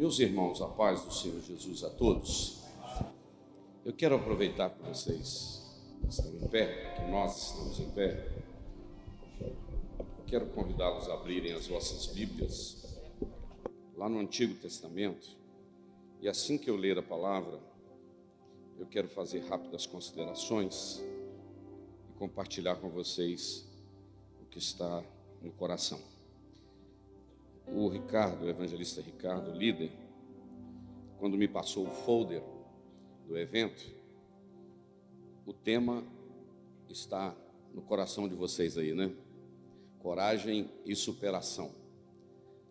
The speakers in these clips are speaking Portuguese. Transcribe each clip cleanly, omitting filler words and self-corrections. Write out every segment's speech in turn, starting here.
Meus irmãos, a paz do Senhor Jesus a todos. Eu quero aproveitar que vocês estão em pé, que nós estamos em pé. Eu quero convidá-los a abrirem as vossas Bíblias lá no Antigo Testamento. E assim que eu ler a palavra, eu quero fazer rápidas considerações e compartilhar com vocês o que está no coração. O Ricardo, o evangelista Ricardo, líder, quando me passou o folder do evento, o tema está no coração de vocês aí, né? Coragem e superação.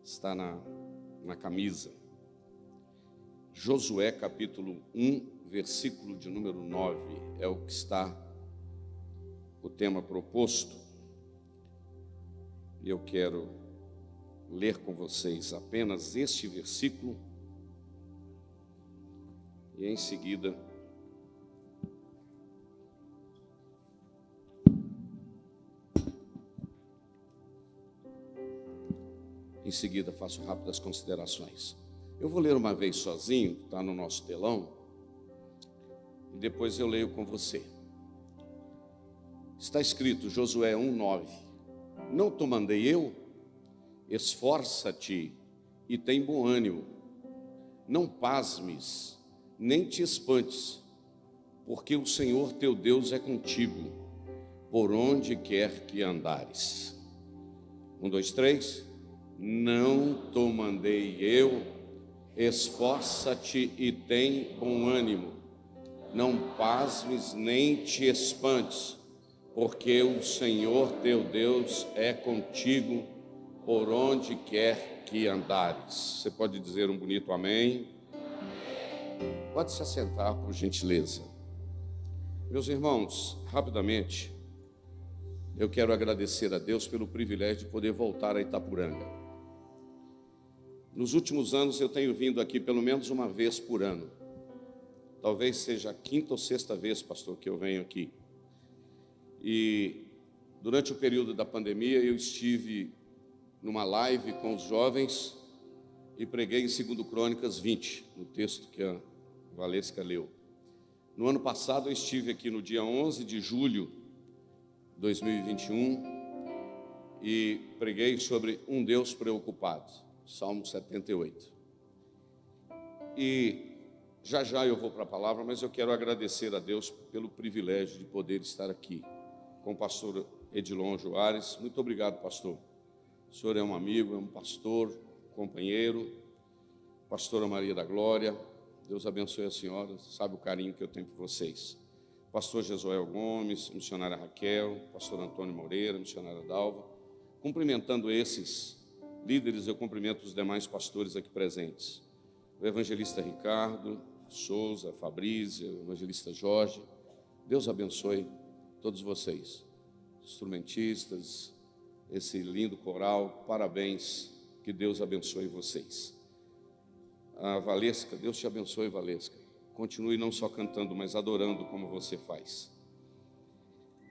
Está na camisa. Josué capítulo 1, versículo de número 9, é o que está o tema proposto. E eu quero ler com vocês apenas este versículo e em seguida faço rápidas considerações. Eu vou ler uma vez sozinho, está no nosso telão, e depois eu leio com você. Está escrito, Josué 1:9, não te mandei eu? Esforça-te e tem bom ânimo, não pasmes, nem te espantes, porque o Senhor teu Deus é contigo, por onde quer que andares. 1, 2, 3, não te mandei eu, esforça-te e tem bom ânimo, não pasmes, nem te espantes, porque o Senhor teu Deus é contigo, por onde quer que andares. Você pode dizer um bonito amém? Pode se assentar, por gentileza. Meus irmãos, rapidamente, eu quero agradecer a Deus pelo privilégio de poder voltar a Itapuranga. Nos últimos anos eu tenho vindo aqui pelo menos uma vez por ano. Talvez seja a quinta ou sexta vez, pastor, que eu venho aqui. E durante o período da pandemia eu estive numa live com os jovens e preguei em 2 Crônicas 20, no texto que a Valesca leu. No ano passado eu estive aqui no dia 11 de julho de 2021 e preguei sobre um Deus preocupado, Salmo 78. E já eu vou para a palavra, mas eu quero agradecer a Deus pelo privilégio de poder estar aqui com o pastor Edilon Joares. Muito obrigado, pastor. O senhor é um amigo, é um pastor, companheiro. Pastora Maria da Glória, Deus abençoe a senhora, sabe o carinho que eu tenho por vocês. Pastor Jesuel Gomes, missionária Raquel, pastor Antônio Moreira, missionária Dalva. Cumprimentando esses líderes, eu cumprimento os demais pastores aqui presentes. O evangelista Ricardo, Souza, Fabrício, o evangelista Jorge. Deus abençoe todos vocês, instrumentistas, esse lindo coral, parabéns, que Deus abençoe vocês. A Valesca, Deus te abençoe, Valesca. Continue não só cantando, mas adorando como você faz.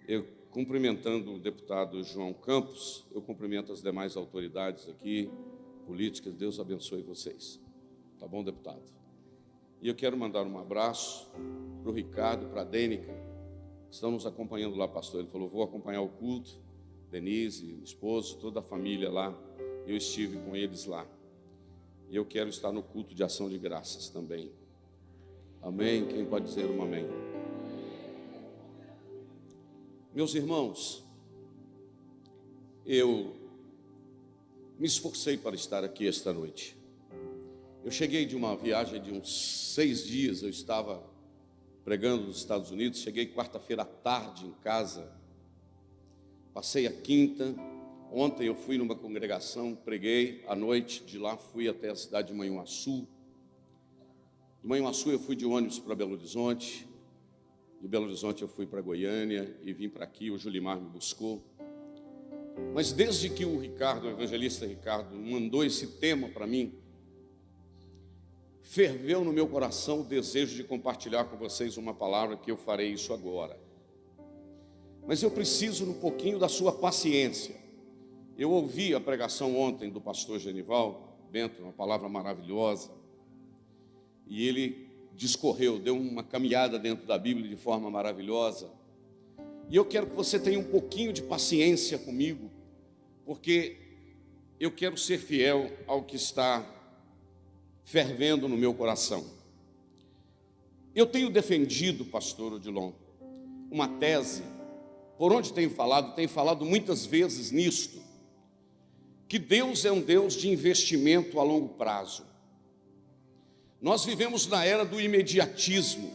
Eu, cumprimentando o deputado João Campos, eu cumprimento as demais autoridades aqui, políticas, Deus abençoe vocês. Tá bom, deputado? E eu quero mandar um abraço para o Ricardo, para a Dênica, que estão nos acompanhando lá, pastor. Ele falou, vou acompanhar o culto. Denise, o esposo, toda a família lá, eu estive com eles lá. E eu quero estar no culto de ação de graças também. Amém? Quem pode dizer um amém? Meus irmãos, eu me esforcei para estar aqui esta noite. Eu cheguei de uma viagem de uns 6 dias, eu estava pregando nos Estados Unidos, cheguei quarta-feira à tarde em casa, passei a quinta, ontem eu fui numa congregação, preguei à noite, de lá fui até a cidade de Manhuaçu. De Manhuaçu eu fui de ônibus para Belo Horizonte, de Belo Horizonte eu fui para Goiânia e vim para aqui, o Julimar me buscou. Mas desde que o Ricardo, o evangelista Ricardo, mandou esse tema para mim, ferveu no meu coração o desejo de compartilhar com vocês uma palavra que eu farei isso agora. Mas eu preciso um pouquinho da sua paciência. Eu ouvi a pregação ontem do pastor Genival Bento, uma palavra maravilhosa. e ele discorreu, deu uma caminhada dentro da Bíblia de forma maravilhosa. E eu quero que você tenha um pouquinho de paciência comigo, porque eu quero ser fiel ao que está fervendo no meu coração. Eu tenho defendido, pastor Odilon, uma tese, por onde tenho falado muitas vezes nisto, que Deus é um Deus de investimento a longo prazo. Nós vivemos na era do imediatismo.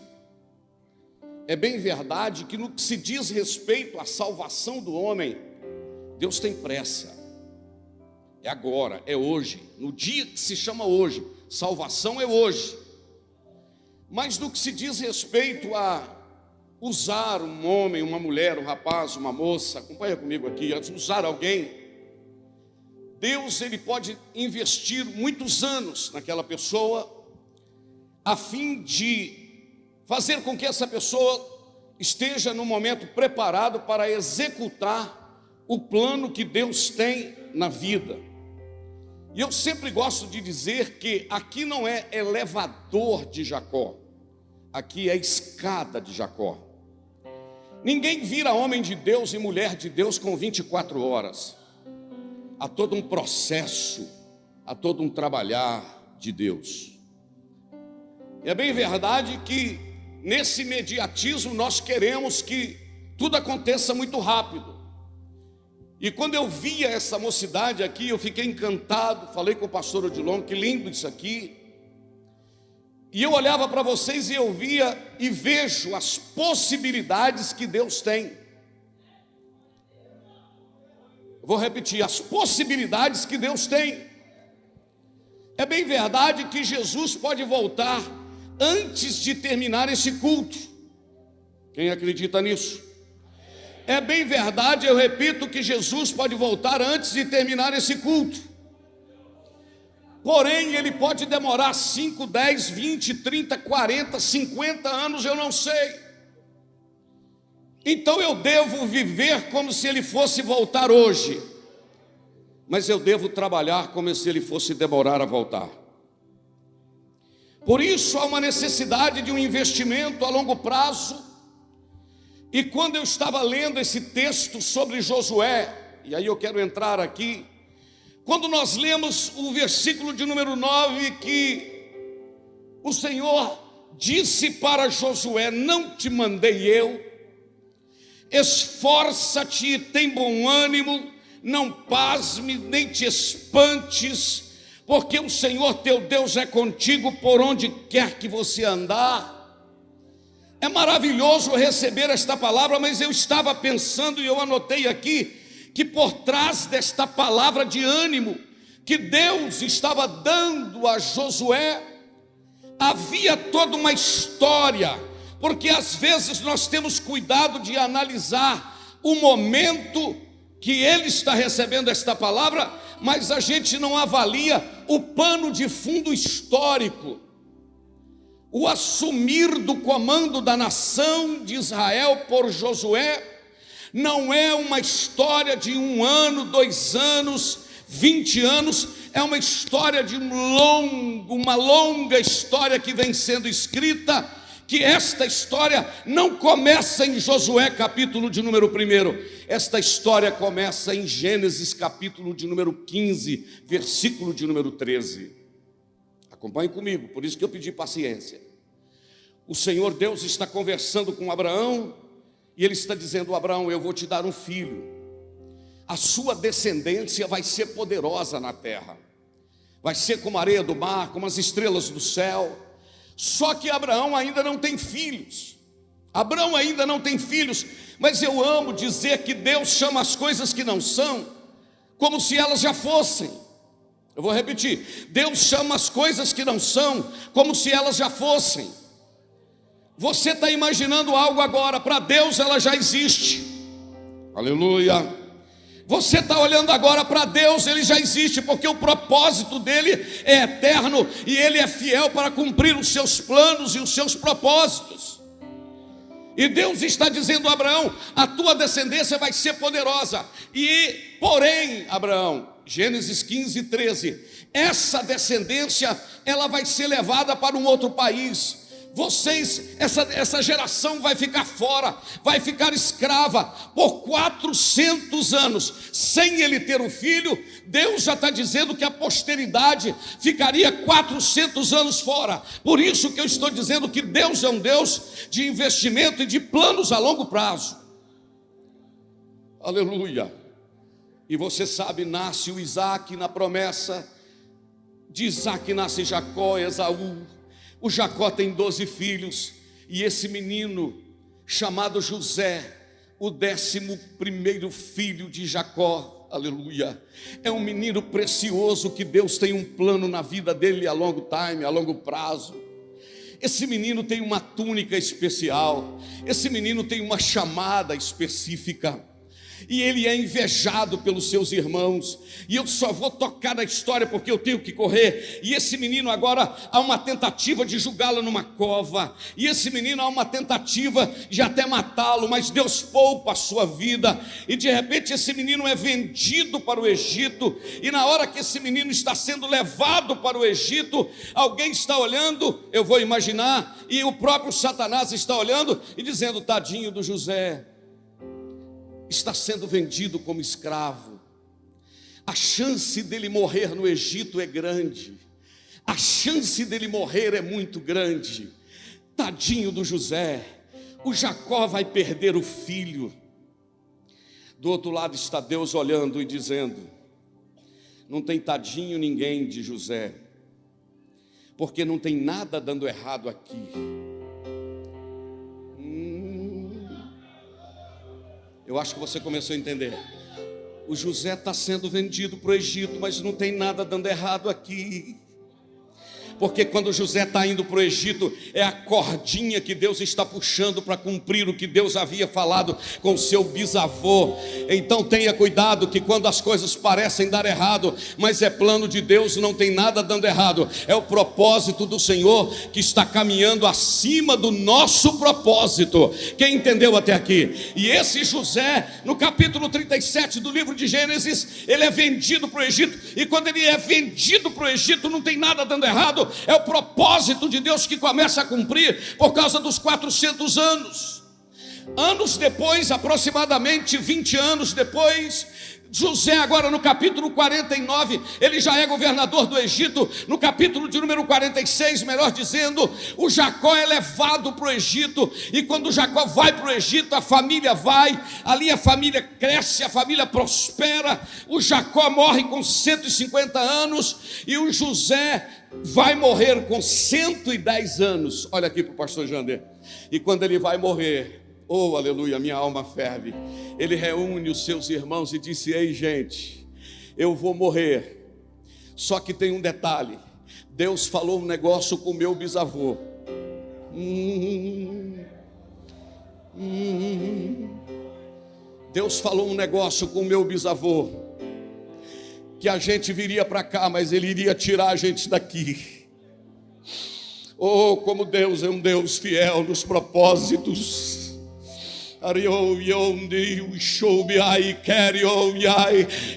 É bem verdade que no que se diz respeito à salvação do homem, Deus tem pressa. É agora, é hoje, no dia que se chama hoje. Salvação é hoje. Mas no que se diz respeito a usar um homem, uma mulher, um rapaz, uma moça, acompanha comigo aqui, usar alguém, Deus, ele pode investir muitos anos naquela pessoa, a fim de fazer com que essa pessoa esteja no momento preparado para executar o plano que Deus tem na vida. E eu sempre gosto de dizer que aqui não é elevador de Jacó, aqui é escada de Jacó. Ninguém vira homem de Deus e mulher de Deus com 24 horas. Há todo um processo, há todo um trabalhar de Deus. E é bem verdade que nesse imediatismo nós queremos que tudo aconteça muito rápido. E quando eu via essa mocidade aqui, eu fiquei encantado, falei com o pastor Odilon, que lindo isso aqui. E eu olhava para vocês e eu via e vejo as possibilidades que Deus tem. Vou repetir, as possibilidades que Deus tem. É bem verdade que Jesus pode voltar antes de terminar esse culto. Quem acredita nisso? É bem verdade, eu repito, que Jesus pode voltar antes de terminar esse culto. Porém, ele pode demorar 5, 10, 20, 30, 40, 50 anos, eu não sei. Então eu devo viver como se ele fosse voltar hoje, mas eu devo trabalhar como se ele fosse demorar a voltar. Por isso há uma necessidade de um investimento a longo prazo. E quando eu estava lendo esse texto sobre Josué, e aí eu quero entrar aqui, quando nós lemos o versículo de número 9, que o Senhor disse para Josué: não te mandei eu, esforça-te e tem bom ânimo, não pasme nem te espantes, porque o Senhor teu Deus é contigo por onde quer que você andar. É maravilhoso receber esta palavra, mas eu estava pensando e eu anotei aqui, que por trás desta palavra de ânimo que Deus estava dando a Josué, havia toda uma história, porque às vezes nós temos cuidado de analisar o momento que ele está recebendo esta palavra, mas a gente não avalia o pano de fundo histórico. O assumir do comando da nação de Israel por Josué não é uma história de 1 ano, 2 anos, 20 anos, é uma história de uma longa história que vem sendo escrita, que esta história não começa em Josué capítulo de número 1, esta história começa em Gênesis capítulo de número 15, versículo de número 13. Acompanhe comigo, por isso que eu pedi paciência. O Senhor Deus está conversando com Abraão, e ele está dizendo: Abraão, eu vou te dar um filho, a sua descendência vai ser poderosa na terra, vai ser como a areia do mar, como as estrelas do céu. Só que Abraão ainda não tem filhos, mas eu amo dizer que Deus chama as coisas que não são, como se elas já fossem. Eu vou repetir, Deus chama as coisas que não são, como se elas já fossem. Você está imaginando algo agora, para Deus ela já existe. Aleluia. Você está olhando agora para Deus, ele já existe, porque o propósito dele é eterno e ele é fiel para cumprir os seus planos e os seus propósitos. E Deus está dizendo a Abraão: a tua descendência vai ser poderosa. Porém, Abraão, Gênesis 15, 13, essa descendência, ela vai ser levada para um outro país. Vocês, essa geração vai ficar fora, vai ficar escrava por 400 anos, sem ele ter um filho. Deus já está dizendo que a posteridade ficaria 400 anos fora. Por isso que eu estou dizendo que Deus é um Deus de investimento e de planos a longo prazo. Aleluia. E você sabe, nasce o Isaac na promessa. De Isaac nasce Jacó, Esaú. O Jacó tem 12 filhos, e esse menino chamado José, o 11º filho de Jacó, aleluia, é um menino precioso que Deus tem um plano na vida dele a longo prazo. Esse menino tem uma túnica especial, esse menino tem uma chamada específica, e ele é invejado pelos seus irmãos. E eu só vou tocar na história porque eu tenho que correr. E esse menino agora, há uma tentativa de jogá-lo numa cova, e esse menino há uma tentativa de até matá-lo, mas Deus poupa a sua vida. E de repente esse menino é vendido para o Egito. E na hora que esse menino está sendo levado para o Egito, alguém está olhando, eu vou imaginar, e o próprio Satanás está olhando e dizendo: tadinho do José, está sendo vendido como escravo. A chance dele morrer no Egito é grande. A chance dele morrer é muito grande. Tadinho do José. O Jacó vai perder o filho. Do outro lado está Deus olhando e dizendo: não tem tadinho ninguém de José, porque não tem nada dando errado aqui. Eu acho que você começou a entender. O José está sendo vendido para o Egito, mas não tem nada dando errado aqui. Porque quando José está indo para o Egito, é a cordinha que Deus está puxando para cumprir o que Deus havia falado com seu bisavô. Então tenha cuidado que quando as coisas parecem dar errado, mas é plano de Deus, não tem nada dando errado. É o propósito do Senhor que está caminhando acima do nosso propósito. Quem entendeu até aqui? E esse José, no capítulo 37 do livro de Gênesis, ele é vendido para o Egito. E quando ele é vendido para o Egito, não tem nada dando errado. É o propósito de Deus que começa a cumprir por causa dos 400 anos. Anos depois, aproximadamente 20 anos depois, José agora no capítulo 49, ele já é governador do Egito. No capítulo de número 46, melhor dizendo, o Jacó é levado para o Egito. E quando Jacó vai para o Egito, a família vai, ali a família cresce, a família prospera. O Jacó morre com 150 anos e o José vai morrer com 110 anos. Olha aqui para o pastor Jander. E quando ele vai morrer, oh, aleluia, minha alma ferve. Ele reúne os seus irmãos e disse: ei, gente, eu vou morrer. Só que tem um detalhe. Deus falou um negócio com o meu bisavô. Deus falou um negócio com o meu bisavô, que a gente viria para cá, mas ele iria tirar a gente daqui. Oh, como Deus é um Deus fiel nos propósitos.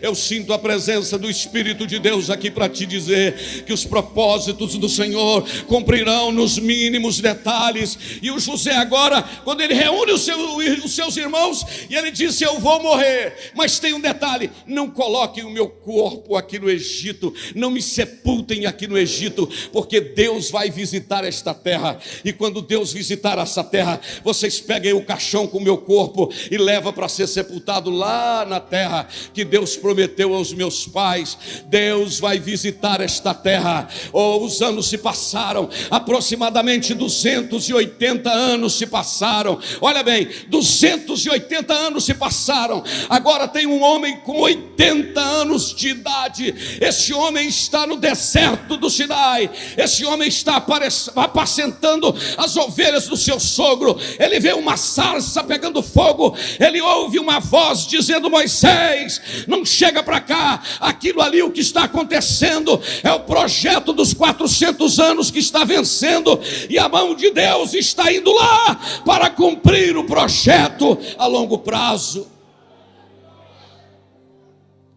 Eu sinto a presença do Espírito de Deus aqui para te dizer que os propósitos do Senhor cumprirão nos mínimos detalhes. E o José agora, quando ele reúne os seus irmãos, e ele disse: eu vou morrer, mas tem um detalhe: não coloquem o meu corpo aqui no Egito, não me sepultem aqui no Egito, porque Deus vai visitar esta terra. E quando Deus visitar essa terra, vocês peguem o caixão com o meu corpo e leva para ser sepultado lá na terra que Deus prometeu aos meus pais. Deus vai visitar esta terra. Oh, os anos se passaram, aproximadamente 280 anos se passaram. Olha bem, 280 anos se passaram. Agora tem um homem com 80 anos de idade. Esse homem está no deserto do Sinai. Esse homem está apacentando as ovelhas do seu sogro. Ele vê uma sarça pegando fogo, ele ouve uma voz dizendo: Moisés, não chega para cá. Aquilo ali, o que está acontecendo é o projeto dos 400 anos que está vencendo, e a mão de Deus está indo lá para cumprir o projeto a longo prazo.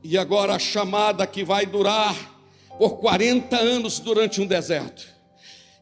E agora a chamada que vai durar por 40 anos durante um deserto.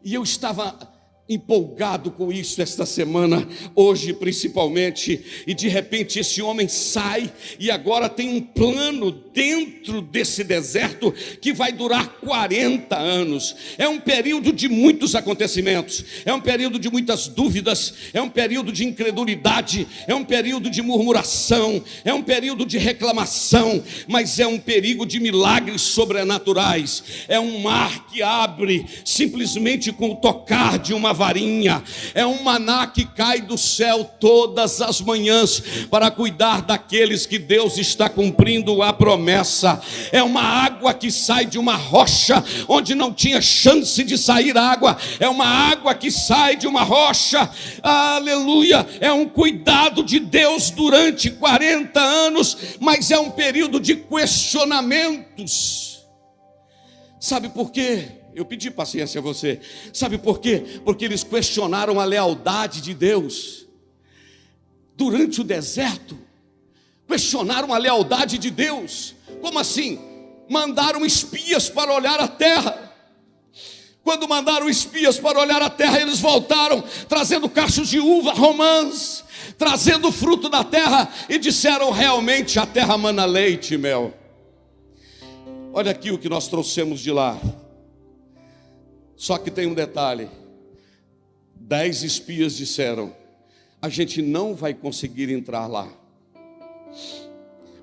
E eu estava empolgado com isso esta semana, hoje principalmente, e de repente esse homem sai e agora tem um plano dentro desse deserto que vai durar 40 anos. É um período de muitos acontecimentos, é um período de muitas dúvidas, é um período de incredulidade, é um período de murmuração, é um período de reclamação, mas é um período de milagres sobrenaturais. É um mar que abre simplesmente com o tocar de uma varinha. É um maná que cai do céu todas as manhãs para cuidar daqueles que Deus está cumprindo a promessa. É uma água que sai de uma rocha onde não tinha chance de sair água. É uma água que sai de uma rocha. Aleluia! É um cuidado de Deus durante 40 anos, mas é um período de questionamentos. Sabe por quê? Eu pedi paciência a você. Sabe por quê? Porque eles questionaram a lealdade de Deus. Durante o deserto, questionaram a lealdade de Deus. Como assim? Mandaram espias para olhar a terra. Quando mandaram espias para olhar a terra, eles voltaram trazendo cachos de uva, romãs, trazendo fruto da terra, e disseram: realmente a terra mana leite e mel. Olha aqui o que nós trouxemos de lá. Só que tem um detalhe: 10 espias disseram: a gente não vai conseguir entrar lá,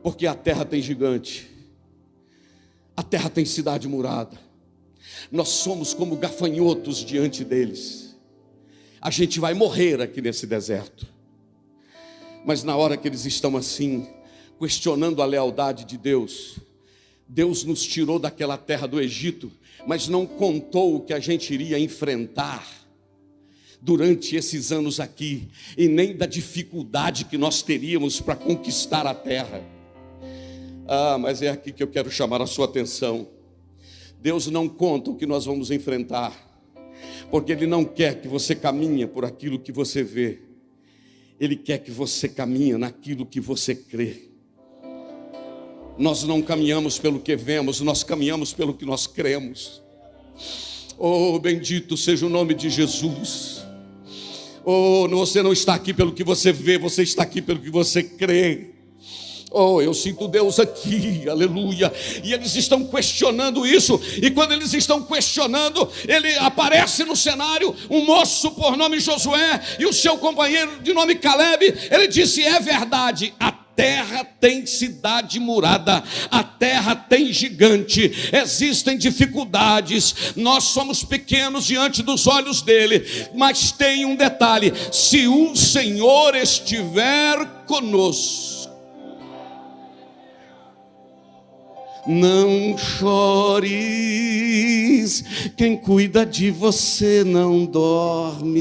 porque a terra tem gigante, a terra tem cidade murada, nós somos como gafanhotos diante deles, a gente vai morrer aqui nesse deserto. Mas na hora que eles estão assim, questionando a lealdade de Deus, Deus nos tirou daquela terra do Egito, mas não contou o que a gente iria enfrentar durante esses anos aqui, e nem da dificuldade que nós teríamos para conquistar a terra. Mas é aqui que eu quero chamar a sua atenção. Deus não conta o que nós vamos enfrentar, porque Ele não quer que você caminhe por aquilo que você vê. Ele quer que você caminhe naquilo que você crê. Nós não caminhamos pelo que vemos, nós caminhamos pelo que nós cremos. Oh, bendito seja o nome de Jesus. Oh, você não está aqui pelo que você vê, você está aqui pelo que você crê. Oh, eu sinto Deus aqui, aleluia. E eles estão questionando isso. E quando eles estão questionando, ele aparece no cenário um moço por nome Josué e o seu companheiro de nome Caleb. Ele disse: é verdade, a terra tem cidade murada, a terra tem gigante, existem dificuldades, nós somos pequenos diante dos olhos dele, mas tem um detalhe: se o Senhor estiver conosco, não chores, quem cuida de você não dorme,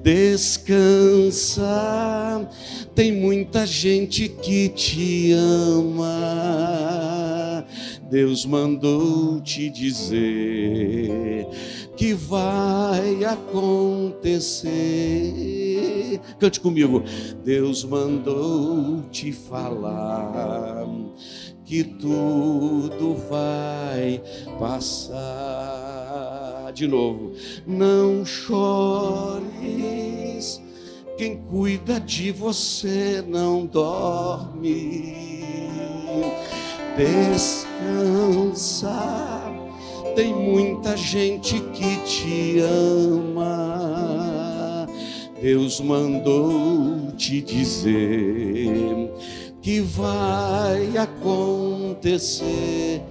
descansa, tem muita gente que te ama. Deus mandou te dizer que vai acontecer. Cante comigo. Deus mandou te falar que tudo vai passar. De novo. Não chores, quem cuida de você não dorme. Descansa, tem muita gente que te ama. Deus mandou te dizer que vai acontecer.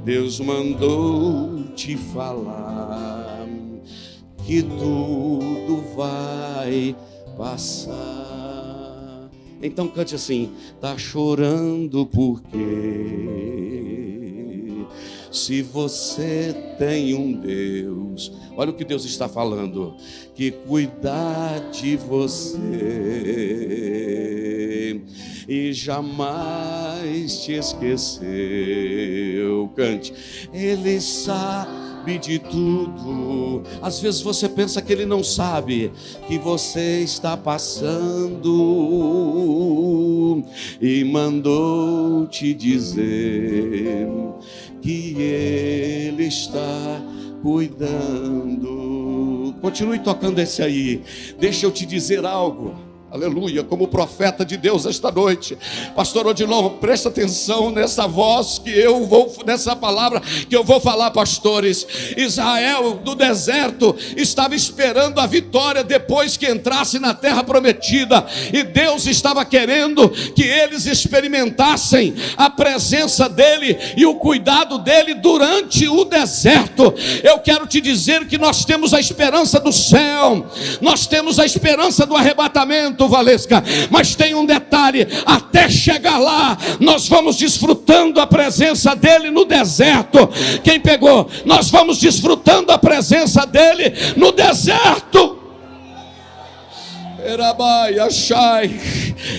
Deus mandou te falar que tudo vai passar. Então cante assim: tá chorando por quê? Se você tem um Deus, olha o que Deus está falando, que cuida de você e jamais te esqueceu. Cante. Ele sabe de tudo. Às vezes você pensa que Ele não sabe que você está passando, e mandou te dizer que Ele está cuidando. Continue tocando esse aí. Deixa eu te dizer algo. Aleluia, como profeta de Deus esta noite, pastor Odilon, presta atenção nessa voz nessa palavra que eu vou falar, pastores. Israel do deserto estava esperando a vitória depois que entrasse na terra prometida, e Deus estava querendo que eles experimentassem a presença dele e o cuidado dele durante o deserto. Eu quero te dizer que nós temos a esperança do céu, nós temos a esperança do arrebatamento, Valesca, mas tem um detalhe: até chegar lá, nós vamos desfrutando a presença dele no deserto. Quem pegou? Nós vamos desfrutando a presença dele no deserto.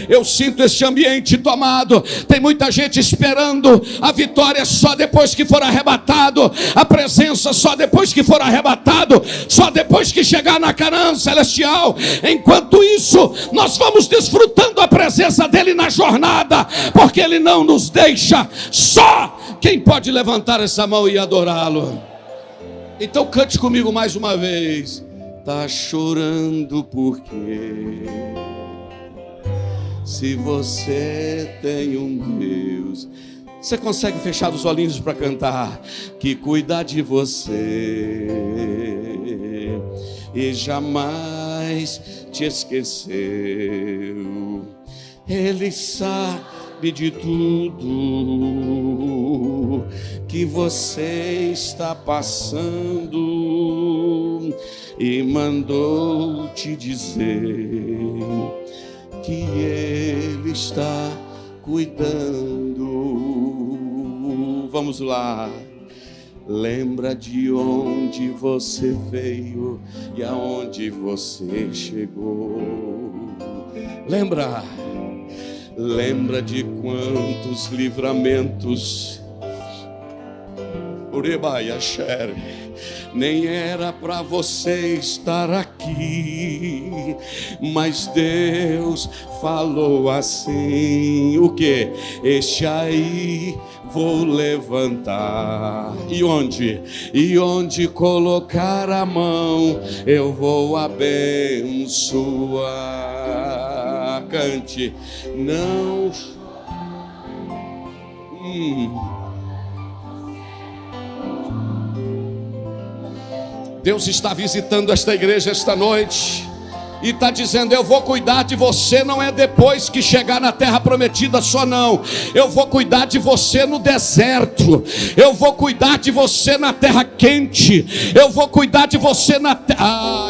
Eu sinto esse ambiente tomado. Tem muita gente esperando a vitória só depois que for arrebatado, a presença só depois que for arrebatado, só depois que chegar na Canaã celestial. Enquanto isso, nós vamos desfrutando a presença dele na jornada, porque ele não nos deixa só. Quem pode levantar essa mão e adorá-lo? Então cante comigo mais uma vez. Tá chorando por quê? Se você tem um Deus. Você consegue fechar os olhinhos para cantar? Que cuida de você e jamais te esqueceu. Ele sabe de tudo que você está passando, e mandou te dizer que Ele está cuidando. Vamos lá. Lembra de onde você veio e aonde você chegou. Lembra de quantos livramentos. Nem era para você estar aqui, mas Deus falou assim: o que? Este aí vou levantar, e onde colocar a mão eu vou abençoar. Cante, não. Deus está visitando esta igreja esta noite e está dizendo: eu vou cuidar de você. Não é depois que chegar na terra prometida só, não. Eu vou cuidar de você no deserto, eu vou cuidar de você na terra quente, eu vou cuidar de você na terra. Ai.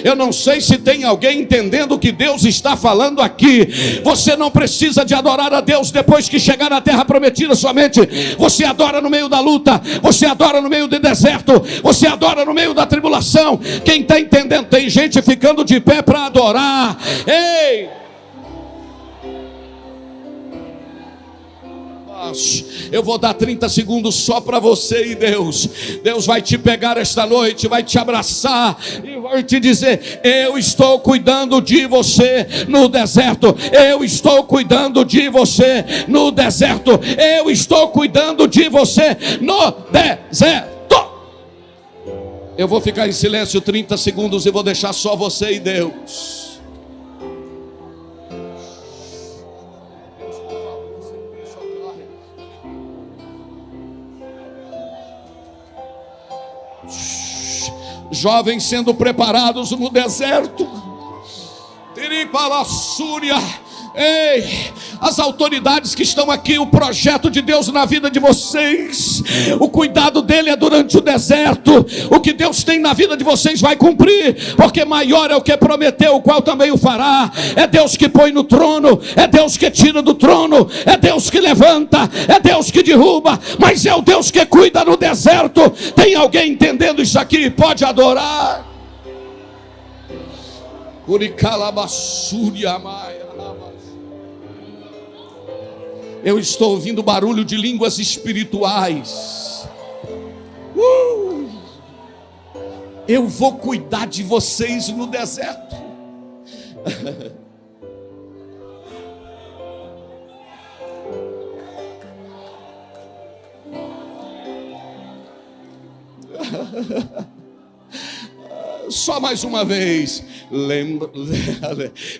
Eu não sei se tem alguém entendendo o que Deus está falando aqui. Você não precisa de adorar a Deus depois que chegar na terra prometida somente. Você adora no meio da luta, você adora no meio do deserto, você adora no meio da tribulação. Quem está entendendo? Tem gente ficando de pé para adorar. Ei! Eu vou dar 30 segundos só para você e Deus. Deus vai te pegar esta noite, vai te abraçar e vai te dizer: eu estou cuidando de você no deserto. Eu estou cuidando de você no deserto. Eu estou cuidando de você no deserto. Eu vou ficar em silêncio 30 segundos e vou deixar só você e Deus. Jovens sendo preparados no deserto. Tiripalassúria. Ei, as autoridades que estão aqui, o projeto de Deus na vida de vocês, o cuidado dele é durante o deserto. O que Deus tem na vida de vocês vai cumprir, porque maior é o que prometeu, o qual também o fará. É Deus que põe no trono, é Deus que tira do trono, é Deus que levanta, é Deus que derruba, mas é o Deus que cuida no deserto. Tem alguém entendendo isso aqui? Pode adorar. Curicalabassúria Maia. Eu estou ouvindo barulho de línguas espirituais. Eu vou cuidar de vocês no deserto. Só mais uma vez.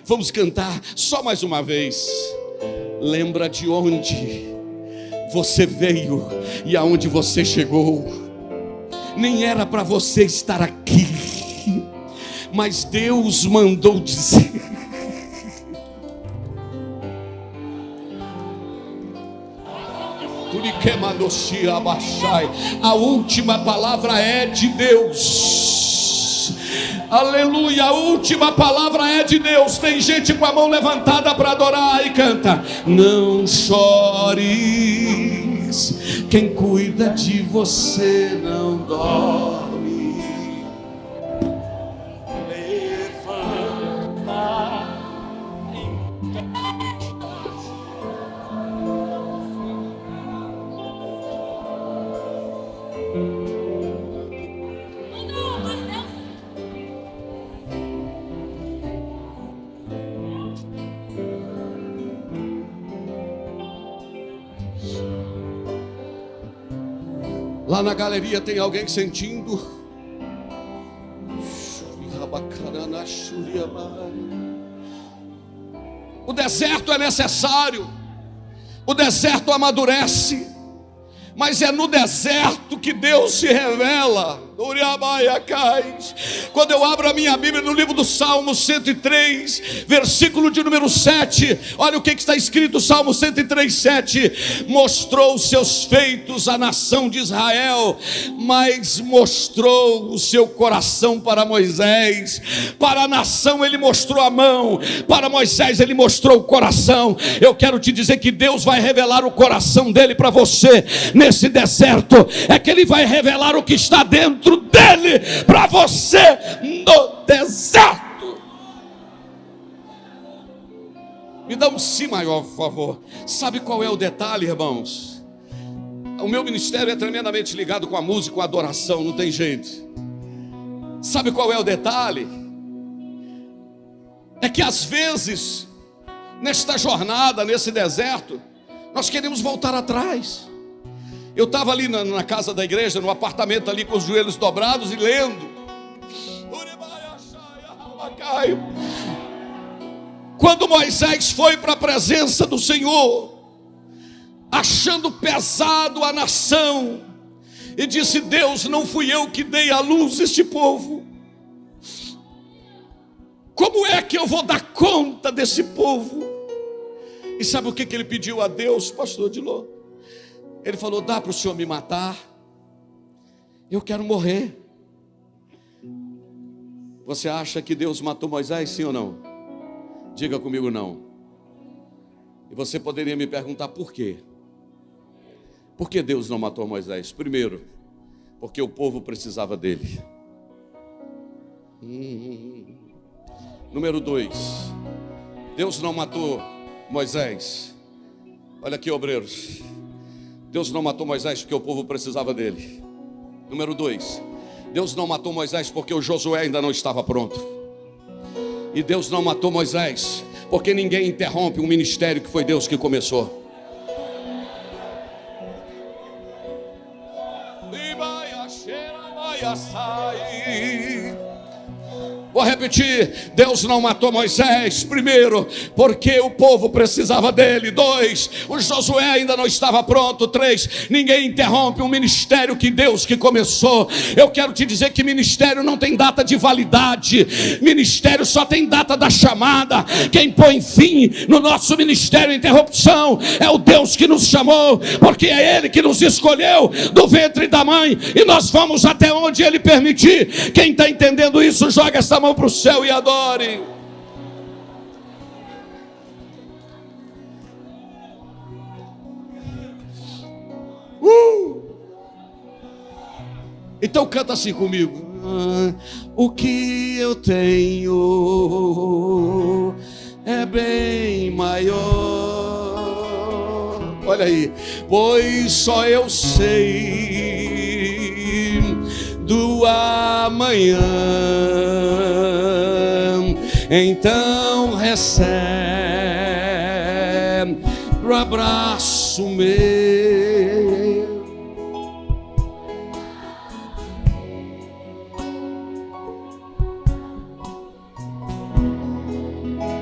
Vamos cantar só mais uma vez. Lembra de onde você veio e aonde você chegou. Nem era para você estar aqui, mas Deus mandou dizer. A última palavra é de Deus. Aleluia, a última palavra é de Deus. Tem gente com a mão levantada para adorar e canta: não chores, quem cuida de você não dorme. Lá na galeria tem alguém sentindo. O deserto é necessário. O deserto amadurece. Mas é no deserto que Deus se revela. Quando eu abro a minha Bíblia no livro do Salmo 103, versículo de número 7, olha o que está escrito, Salmo 103, 7. Mostrou os seus feitos à nação de Israel, mas mostrou o seu coração para Moisés. Para a nação ele mostrou a mão, para Moisés ele mostrou o coração. Eu quero te dizer que Deus vai revelar o coração dele para você nesse deserto. É que ele vai revelar o que está dentro dele para você no deserto. Me dá um si maior, por favor. Sabe qual é o detalhe, irmãos? O meu ministério é tremendamente ligado com a música, com a adoração, não tem jeito. Sabe qual é o detalhe? É que às vezes, nesta jornada, nesse deserto, nós queremos voltar atrás. Eu estava ali na casa da igreja, no apartamento ali com os joelhos dobrados e lendo. Quando Moisés foi para a presença do Senhor, achando pesado a nação, e disse: Deus, não fui eu que dei à luz este povo. Como é que eu vou dar conta desse povo? E sabe o que ele pediu a Deus, pastor Dilô? Ele falou: dá para o Senhor me matar? Eu quero morrer. Você acha que Deus matou Moisés, sim ou não? Diga comigo, não. E você poderia me perguntar por quê? Por que Deus não matou Moisés? Primeiro, porque o povo precisava dele. Número 2, Deus não matou Moisés. Olha aqui, obreiros. Deus não matou Moisés porque o povo precisava dele. Número 2, Deus não matou Moisés porque o Josué ainda não estava pronto. E Deus não matou Moisés porque ninguém interrompe um ministério que foi Deus que começou. Vou repetir: Deus não matou Moisés, primeiro, porque o povo precisava dele. 2, o Josué ainda não estava pronto. 3, ninguém interrompe um ministério que Deus que começou. Eu quero te dizer que ministério não tem data de validade. Ministério só tem data da chamada. Quem põe fim no nosso ministério, interrupção, é o Deus que nos chamou, porque é Ele que nos escolheu do ventre da mãe, e nós vamos até onde Ele permitir. Quem está entendendo isso, joga essa mão para o céu e adore. Então canta assim comigo. O que eu tenho é bem maior. Olha aí. Pois só eu sei manhã, então recebe o abraço meu.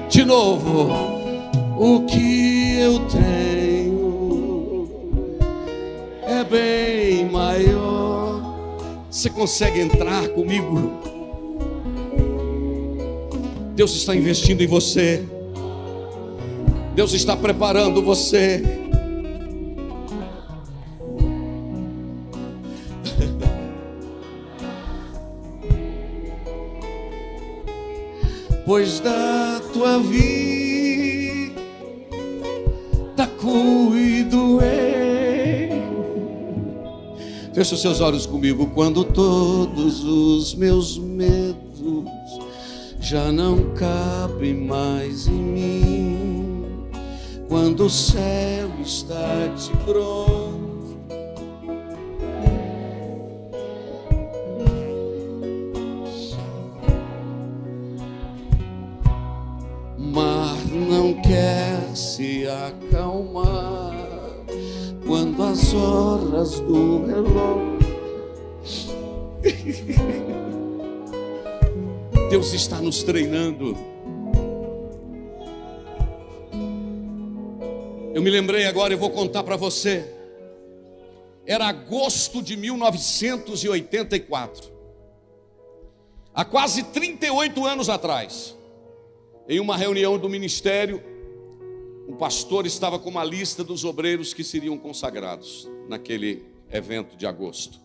De novo, o que eu tenho é bem maior. Você consegue entrar comigo? Deus está investindo em você. Deus está preparando você. Pois da tua vida cuido eu. Feche os seus olhos comigo. Quando todos os meus medos já não cabem mais em mim, quando o céu está de bronze, mar não quer se acalmar, quando as horas do relógio Deus está nos treinando. Eu me lembrei agora, eu vou contar para você. Era agosto de 1984. Há quase 38 anos atrás, em uma reunião do ministério, um pastor estava com uma lista dos obreiros que seriam consagrados naquele evento de agosto.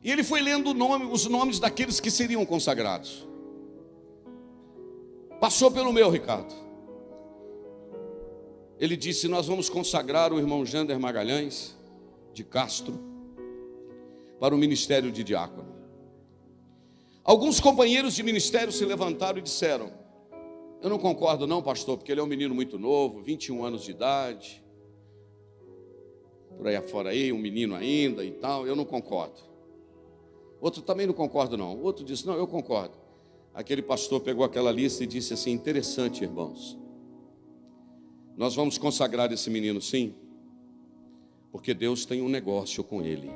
E ele foi lendo os nomes daqueles que seriam consagrados. Passou pelo meu, Ricardo. Ele disse: nós vamos consagrar o irmão Jander Magalhães de Castro para o ministério de diácono. Alguns companheiros de ministério se levantaram e disseram: eu não concordo não, pastor, porque ele é um menino muito novo, 21 anos de idade, por aí afora aí, um menino ainda e tal, eu não concordo. Outro também não concorda não. Outro disse: não, eu concordo. Aquele pastor pegou aquela lista e disse assim: interessante, irmãos, nós vamos consagrar esse menino, sim, porque Deus tem um negócio com ele.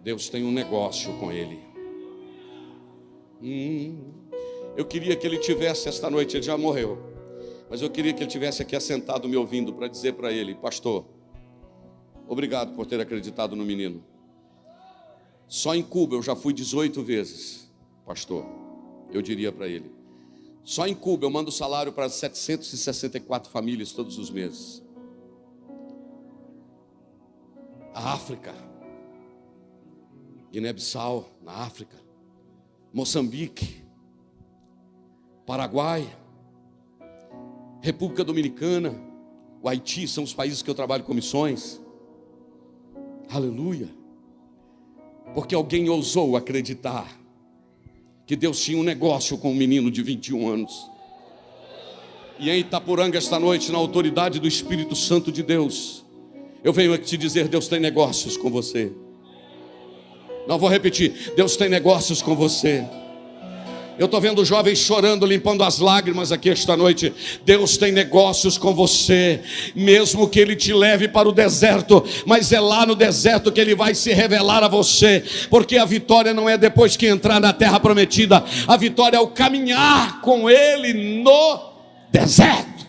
Deus tem um negócio com ele. Eu queria que ele tivesse esta noite, ele já morreu, mas eu queria que ele tivesse aqui assentado me ouvindo para dizer para ele: pastor, obrigado por ter acreditado no menino. Só em Cuba eu já fui 18 vezes, pastor. Eu diria para ele: só em Cuba eu mando salário para 764 famílias todos os meses. A África, Guiné-Bissau, na África, Moçambique, Paraguai, República Dominicana, o Haiti, são os países que eu trabalho com missões. Aleluia. Porque alguém ousou acreditar que Deus tinha um negócio com um menino de 21 anos. E em Itaporanga esta noite, na autoridade do Espírito Santo de Deus, eu venho aqui te dizer: Deus tem negócios com você. Não vou repetir: Deus tem negócios com você. Eu estou vendo jovens chorando, limpando as lágrimas aqui esta noite. Deus tem negócios com você, mesmo que Ele te leve para o deserto, mas é lá no deserto que Ele vai se revelar a você, porque a vitória não é depois que entrar na terra prometida, a vitória é o caminhar com Ele no deserto.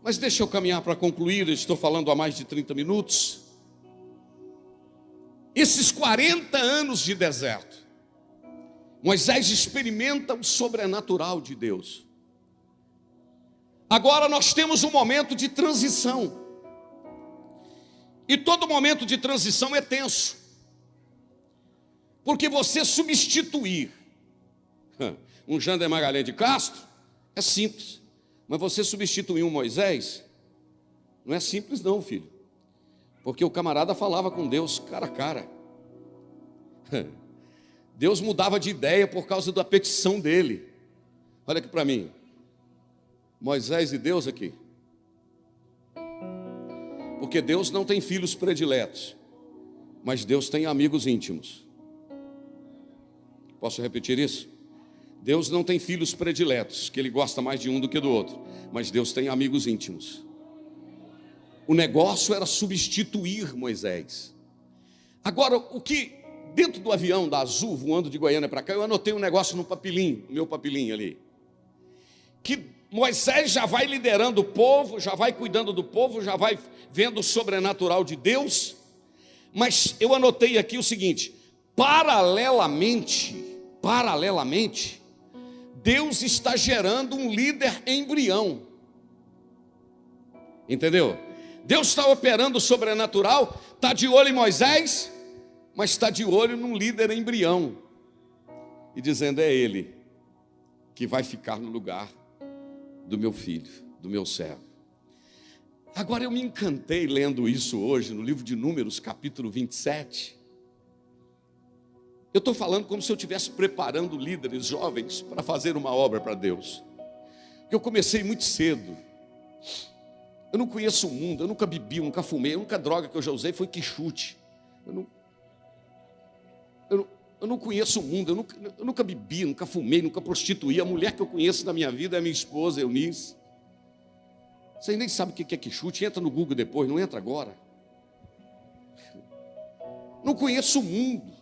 Mas deixa eu caminhar para concluir, estou falando há mais de 30 minutos. Esses 40 anos de deserto, Moisés experimenta o sobrenatural de Deus. Agora nós temos um momento de transição. E todo momento de transição é tenso. Porque você substituir um Jander Magalhães de Castro é simples. Mas você substituir um Moisés não é simples não, filho. Porque o camarada falava com Deus cara a cara. Deus mudava de ideia por causa da petição dele. Olha aqui para mim. Moisés e Deus aqui. Porque Deus não tem filhos prediletos, mas Deus tem amigos íntimos. Posso repetir isso? Deus não tem filhos prediletos, que ele gosta mais de um do que do outro, mas Deus tem amigos íntimos. O negócio era substituir Moisés. Agora, o que dentro do avião da Azul, voando de Goiânia para cá, eu anotei um negócio no papelinho, no meu papelinho ali, que Moisés já vai liderando o povo, já vai cuidando do povo, já vai vendo o sobrenatural de Deus, mas eu anotei aqui o seguinte: paralelamente, Deus está gerando um líder embrião. Entendeu? Deus está operando o sobrenatural, está de olho em Moisés, mas está de olho num líder embrião, e dizendo: é ele que vai ficar no lugar do meu filho, do meu servo. Agora eu me encantei lendo isso hoje no livro de Números, capítulo 27. Eu estou falando como se eu estivesse preparando líderes jovens para fazer uma obra para Deus. Eu comecei muito cedo. Eu não conheço o mundo, eu nunca bebi, nunca fumei, a única droga que eu já usei foi quichute. Eu não conheço o mundo, eu nunca bebi, nunca fumei, nunca prostituí. A mulher que eu conheço na minha vida é a minha esposa, Eunice. Você nem sabe o que é quichute, entra no Google depois, não entra agora. Não conheço o mundo.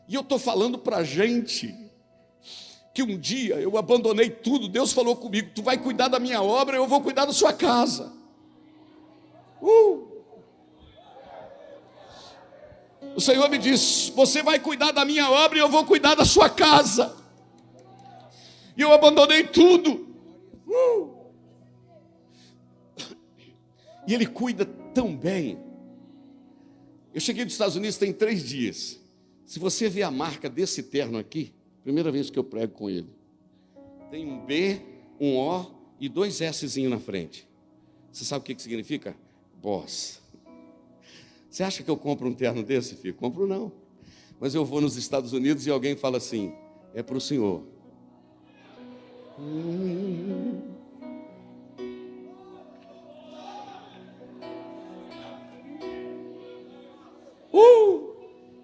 E eu estou falando para a gente que um dia eu abandonei tudo. Deus falou comigo: tu vai cuidar da minha obra, eu vou cuidar da sua casa. O Senhor me disse: você vai cuidar da minha obra e eu vou cuidar da sua casa. E eu abandonei tudo. E Ele cuida tão bem. Eu cheguei dos Estados Unidos tem 3 dias. Se você ver a marca desse terno aqui, primeira vez que eu prego com ele, tem um B, um O e 2 Szinho na frente. Você sabe o que significa? Boss. Você acha que eu compro um terno desse, filho? Compro não. Mas eu vou nos Estados Unidos e alguém fala assim: é para o senhor.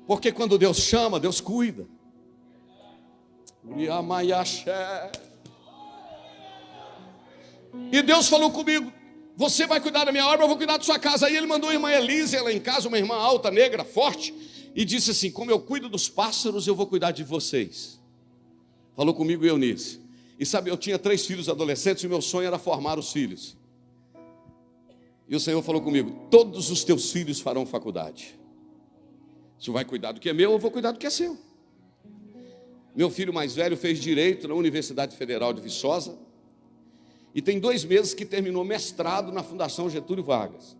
Porque quando Deus chama, Deus cuida. E Deus falou comigo: você vai cuidar da minha obra, eu vou cuidar da sua casa. Aí Ele mandou a irmã Elise, ela em casa, uma irmã alta, negra, forte, e disse assim: como eu cuido dos pássaros, eu vou cuidar de vocês. Falou comigo, Eunice. E sabe, eu tinha 3 filhos adolescentes e o meu sonho era formar os filhos. E o Senhor falou comigo: todos os teus filhos farão faculdade. Se vai cuidar do que é meu, eu vou cuidar do que é seu. Meu filho mais velho fez Direito na Universidade Federal de Viçosa e tem 2 meses que terminou mestrado na Fundação Getúlio Vargas.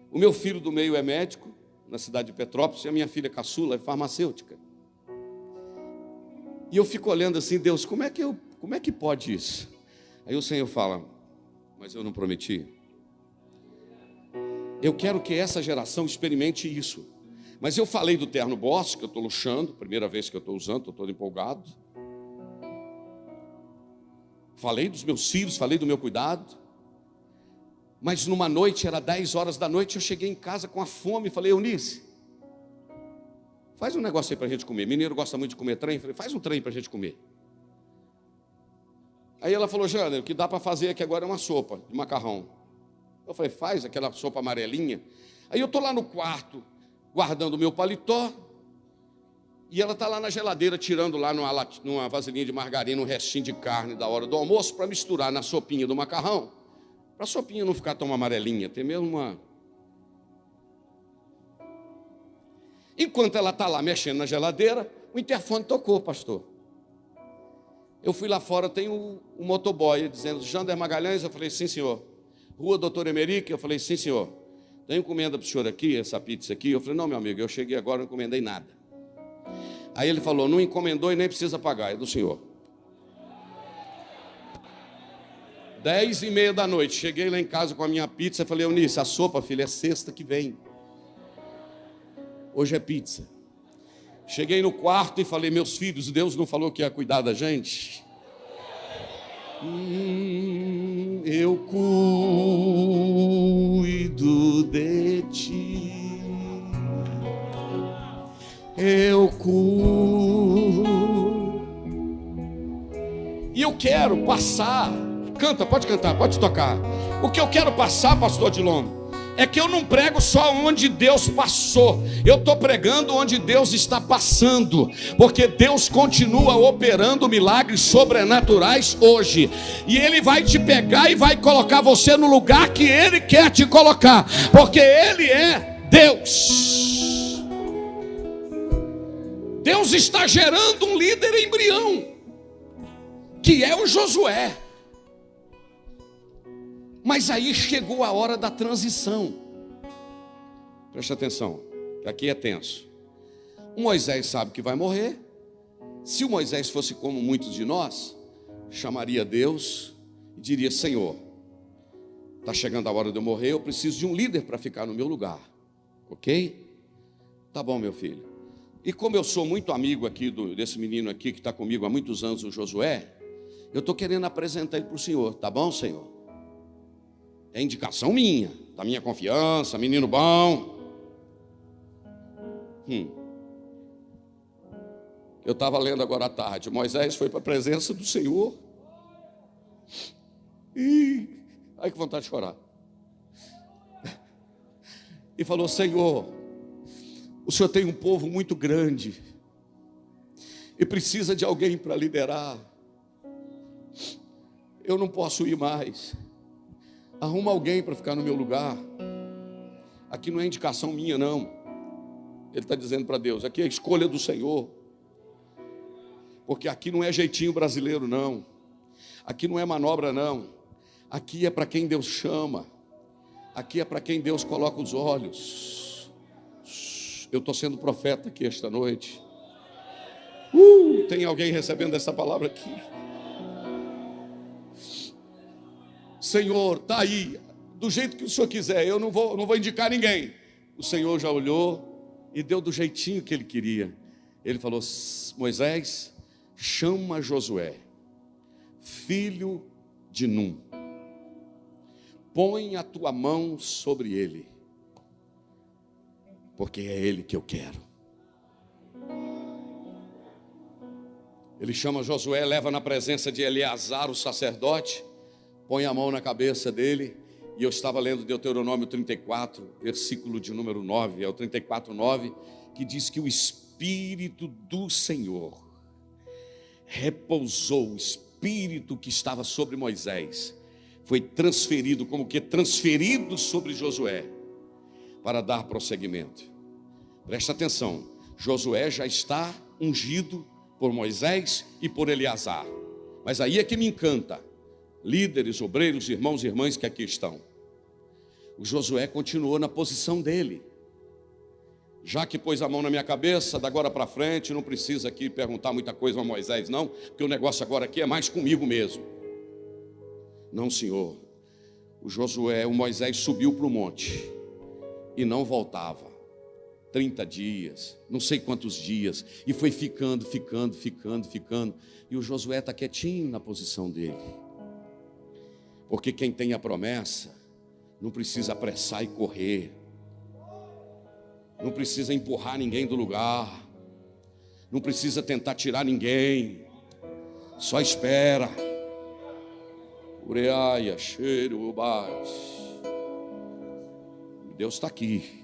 O meu filho do meio é médico na cidade de Petrópolis e a minha filha caçula é farmacêutica. E eu fico olhando assim: Deus, como é que pode isso? Aí o Senhor fala: mas eu não prometi? Eu quero que essa geração experimente isso. Mas eu falei do terno Boss, que eu estou luxando, primeira vez que eu estou usando, estou todo empolgado. Falei dos meus filhos, falei do meu cuidado. Mas numa noite, era 10 horas da noite, eu cheguei em casa com a fome e falei: Eunice, faz um negócio aí para a gente comer. Mineiro gosta muito de comer trem. Falei: faz um trem para a gente comer. Aí ela falou: Jander, o que dá para fazer aqui agora é uma sopa de macarrão. Eu falei: faz aquela sopa amarelinha. Aí eu estou lá no quarto, guardando o meu paletó, e ela está lá na geladeira, tirando lá numa vasilhinha de margarina um restinho de carne da hora do almoço, para misturar na sopinha do macarrão, para a sopinha não ficar tão amarelinha, tem mesmo uma... Enquanto ela está lá mexendo na geladeira, o interfone tocou, pastor. Eu fui lá fora, tem um motoboy dizendo: Jander Magalhães. Eu falei: sim, senhor. Rua Doutor Emerick. Eu falei: sim, senhor. Tem encomenda para o senhor aqui, essa pizza aqui? Eu falei: não, meu amigo, eu cheguei agora, não encomendei nada. Aí ele falou: não encomendou e nem precisa pagar, é do senhor. 10h30 da noite, cheguei lá em casa com a minha pizza. Falei: Eunice, a sopa, filha, é sexta que vem. Hoje é pizza. Cheguei no quarto e falei: meus filhos, Deus não falou que ia cuidar da gente? Eu cuido de ti. Eu cuido. E eu quero passar. Canta, pode cantar, pode tocar. O que eu quero passar, pastor Odilon, é que eu não prego só onde Deus passou. Eu estou pregando onde Deus está passando, porque Deus continua operando milagres sobrenaturais hoje. E Ele vai te pegar e vai colocar você no lugar que Ele quer te colocar, porque Ele é Deus. Deus está gerando um líder embrião, que é o Josué. Mas aí chegou a hora da transição. Presta atenção, que aqui é tenso. O Moisés sabe que vai morrer. Se o Moisés fosse como muitos de nós, chamaria Deus e diria: Senhor, está chegando a hora de eu morrer, eu preciso de um líder para ficar no meu lugar. Ok? Tá bom, meu filho. E como eu sou muito amigo aqui desse menino aqui que está comigo há muitos anos, o Josué, eu estou querendo apresentar ele para o senhor. Tá bom, Senhor? É indicação minha, da minha confiança, menino bom. Eu estava lendo agora à tarde. Moisés foi para a presença do Senhor. Ai, que vontade de chorar. E falou: Senhor, o Senhor tem um povo muito grande e precisa de alguém para liderar. Eu não posso ir mais. Arruma alguém para ficar no meu lugar. Aqui não é indicação minha, não. Ele está dizendo para Deus: aqui é a escolha do Senhor. Porque aqui não é jeitinho brasileiro, não. Aqui não é manobra, não. Aqui é para quem Deus chama. Aqui é para quem Deus coloca os olhos. Eu estou sendo profeta aqui esta noite. Tem alguém recebendo essa palavra aqui? Senhor, está aí, do jeito que o Senhor quiser, eu não vou indicar ninguém. O Senhor já olhou e deu do jeitinho que Ele queria. Ele falou: Moisés, chama Josué, filho de Num. Põe a tua mão sobre ele, porque é ele que eu quero. Ele chama Josué, leva na presença de Eleazar, o sacerdote, põe a mão na cabeça dele. E eu estava lendo Deuteronômio 34, versículo de número 9, é o 34:9, que diz que o Espírito do Senhor repousou. O Espírito que estava sobre Moisés foi transferido, como que transferido sobre Josué, para dar prosseguimento. Presta atenção, Josué já está ungido por Moisés e por Eleazar. Mas aí é que me encanta, líderes, obreiros, irmãos e irmãs que aqui estão. O Josué continuou na posição dele. Já que pôs a mão na minha cabeça, da agora para frente, não precisa aqui perguntar muita coisa a Moisés, não, porque o negócio agora aqui é mais comigo mesmo. Não, Senhor. O Moisés subiu para o monte e não voltava. 30 dias, não sei quantos dias, e foi ficando. E o Josué está quietinho na posição dele. Porque quem tem a promessa não precisa apressar e correr, não precisa empurrar ninguém do lugar, não precisa tentar tirar ninguém, só espera. Ureaia, cheiro, ubás. Deus está aqui.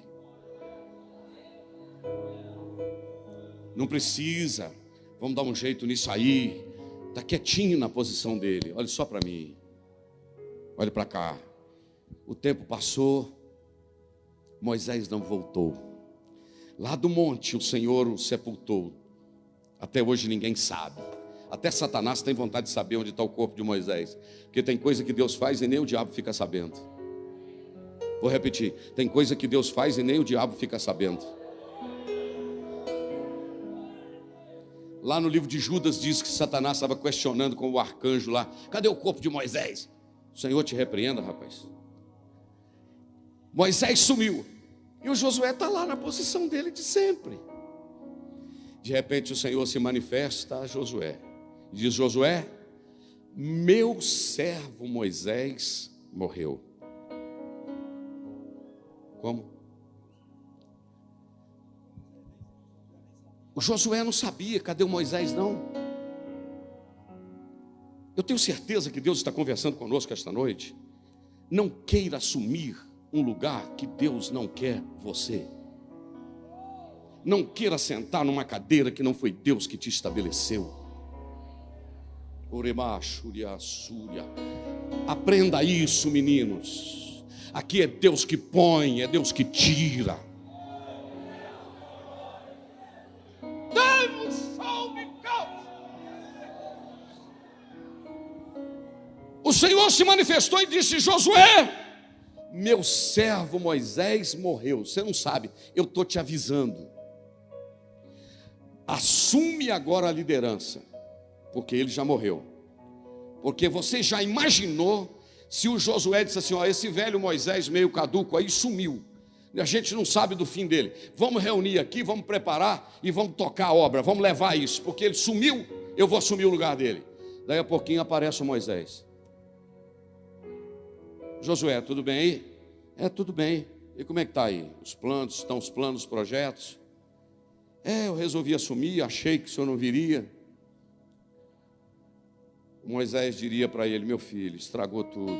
Não precisa, vamos dar um jeito nisso aí. Está quietinho na posição dele. Olha só para mim. Olha para cá. O tempo passou, Moisés não voltou. Lá do monte o Senhor o sepultou. Até hoje ninguém sabe. Até Satanás tem vontade de saber onde está o corpo de Moisés. Porque tem coisa que Deus faz e nem o diabo fica sabendo. Vou repetir. Tem coisa que Deus faz e nem o diabo fica sabendo. Lá no livro de Judas diz que Satanás estava questionando com o arcanjo lá: cadê o corpo de Moisés? O Senhor te repreenda, rapaz. Moisés sumiu. E o Josué está lá na posição dele de sempre. De repente o Senhor se manifesta a Josué. Diz: Josué, meu servo Moisés morreu. Como? O Josué não sabia, cadê o Moisés não? Eu tenho certeza que Deus está conversando conosco esta noite. Não queira assumir um lugar que Deus não quer você. Não queira sentar numa cadeira que não foi Deus que te estabeleceu. Aprenda isso, meninos. Aqui é Deus que põe, é Deus que tira. O Senhor se manifestou e disse: Josué, meu servo Moisés morreu. Você não sabe, eu estou te avisando. Assume agora a liderança, porque ele já morreu. Porque você já imaginou se o Josué disse assim: ó, esse velho Moisés meio caduco aí sumiu, a gente não sabe do fim dele, vamos reunir aqui, vamos preparar e vamos tocar a obra, vamos levar isso, porque ele sumiu, eu vou assumir o lugar dele. Daí a pouquinho aparece o Moisés. Josué, tudo bem aí? É, tudo bem. E como é que está aí? Os planos, estão os planos, os projetos? Eu resolvi assumir, achei que o senhor não viria. Moisés diria para ele: meu filho, estragou tudo.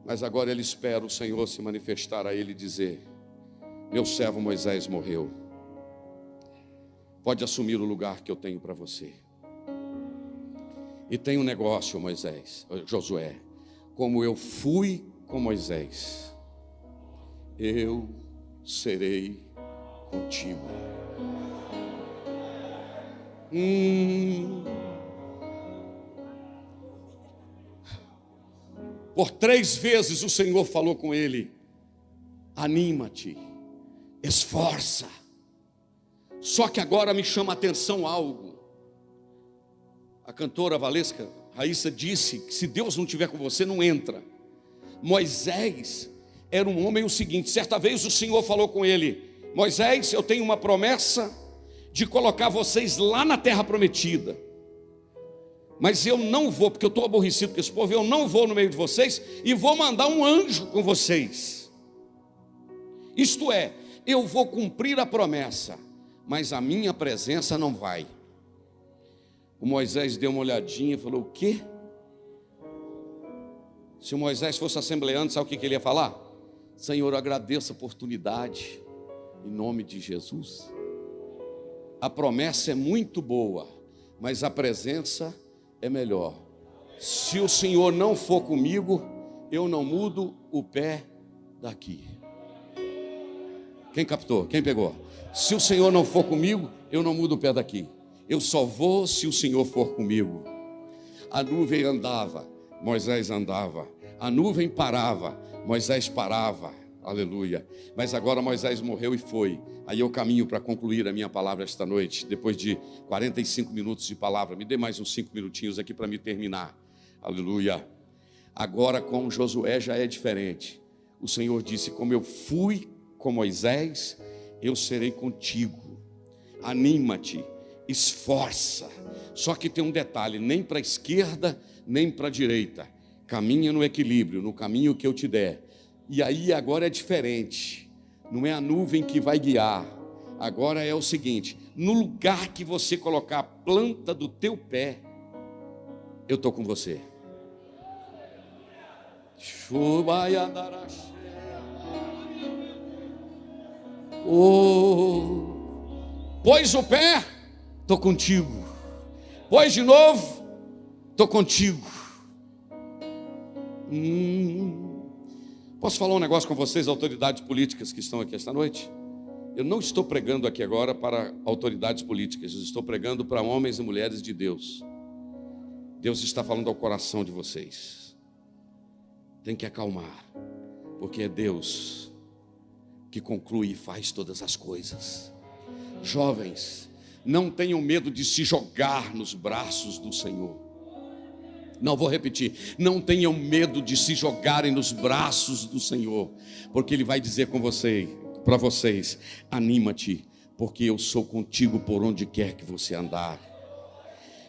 Mas agora ele espera o Senhor se manifestar a ele e dizer: meu servo Moisés morreu. Pode assumir o lugar que eu tenho para você. E tem um negócio, Josué. Como eu fui com Moisés, eu serei contigo. Por 3 vezes o Senhor falou com ele: anima-te, esforça. Só que agora me chama a atenção algo. A cantora Valesca Raíssa disse que se Deus não estiver com você, não entra. Moisés era um homem o seguinte: certa vez o Senhor falou com ele: Moisés, eu tenho uma promessa de colocar vocês lá na terra prometida, mas eu não vou, porque eu estou aborrecido com esse povo, eu não vou no meio de vocês, e vou mandar um anjo com vocês. Isto é, eu vou cumprir a promessa, mas a minha presença não vai. O Moisés deu uma olhadinha e falou: o quê? Se o Moisés fosse assembleando, sabe o que ele ia falar? Senhor, eu agradeço a oportunidade, em nome de Jesus. A promessa é muito boa, mas a presença é melhor. Se o Senhor não for comigo, eu não mudo o pé daqui. Quem captou? Quem pegou? Se o Senhor não for comigo, eu não mudo o pé daqui. Eu só vou se o Senhor for comigo. A nuvem andava, Moisés andava. A nuvem parava, Moisés parava. Aleluia. Mas agora Moisés morreu e foi. Aí eu caminho para concluir a minha palavra esta noite. Depois de 45 minutos de palavra. Me dê mais uns 5 minutinhos aqui para me terminar. Aleluia. Agora com Josué já é diferente. O Senhor disse: como eu fui com Moisés, eu serei contigo. Anima-te, esforça. Só que tem um detalhe: nem para a esquerda, nem para a direita. Caminha no equilíbrio, no caminho que eu te der. E aí agora é diferente. Não é a nuvem que vai guiar. Agora é o seguinte: no lugar que você colocar a planta do teu pé, eu estou com você. Pôs o pé, estou contigo. Pôs de novo, estou contigo. Posso falar um negócio com vocês, autoridades políticas que estão aqui esta noite? Eu não estou pregando aqui agora para autoridades políticas, eu estou pregando para homens e mulheres de Deus. Deus está falando ao coração de vocês. Tem que acalmar, porque é Deus que conclui e faz todas as coisas. Jovens, não tenham medo de se jogar nos braços do Senhor. Não, vou repetir: não tenham medo de se jogarem nos braços do Senhor, porque Ele vai dizer com você, para vocês: anima-te, porque eu sou contigo por onde quer que você andar.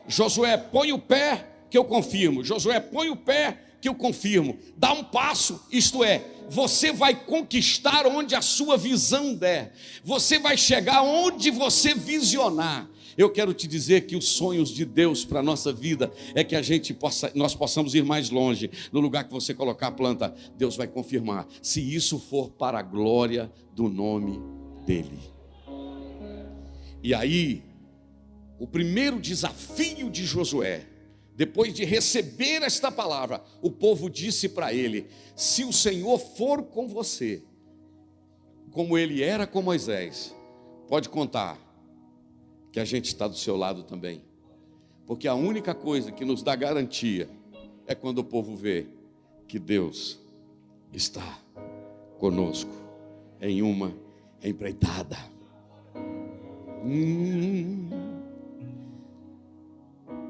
Josué, põe o pé que eu confirmo. Josué, põe o pé que eu confirmo. Dá um passo, isto é, você vai conquistar onde a sua visão der. Você vai chegar onde você visionar. Eu quero te dizer que os sonhos de Deus para a nossa vida é que nós possamos ir mais longe. No lugar que você colocar a planta, Deus vai confirmar, se isso for para a glória do nome dEle. E aí, o primeiro desafio de Josué, depois de receber esta palavra, o povo disse para ele: se o Senhor for com você, como ele era com Moisés, pode contar que a gente está do seu lado também. Porque a única coisa que nos dá garantia é quando o povo vê que Deus está conosco em uma empreitada.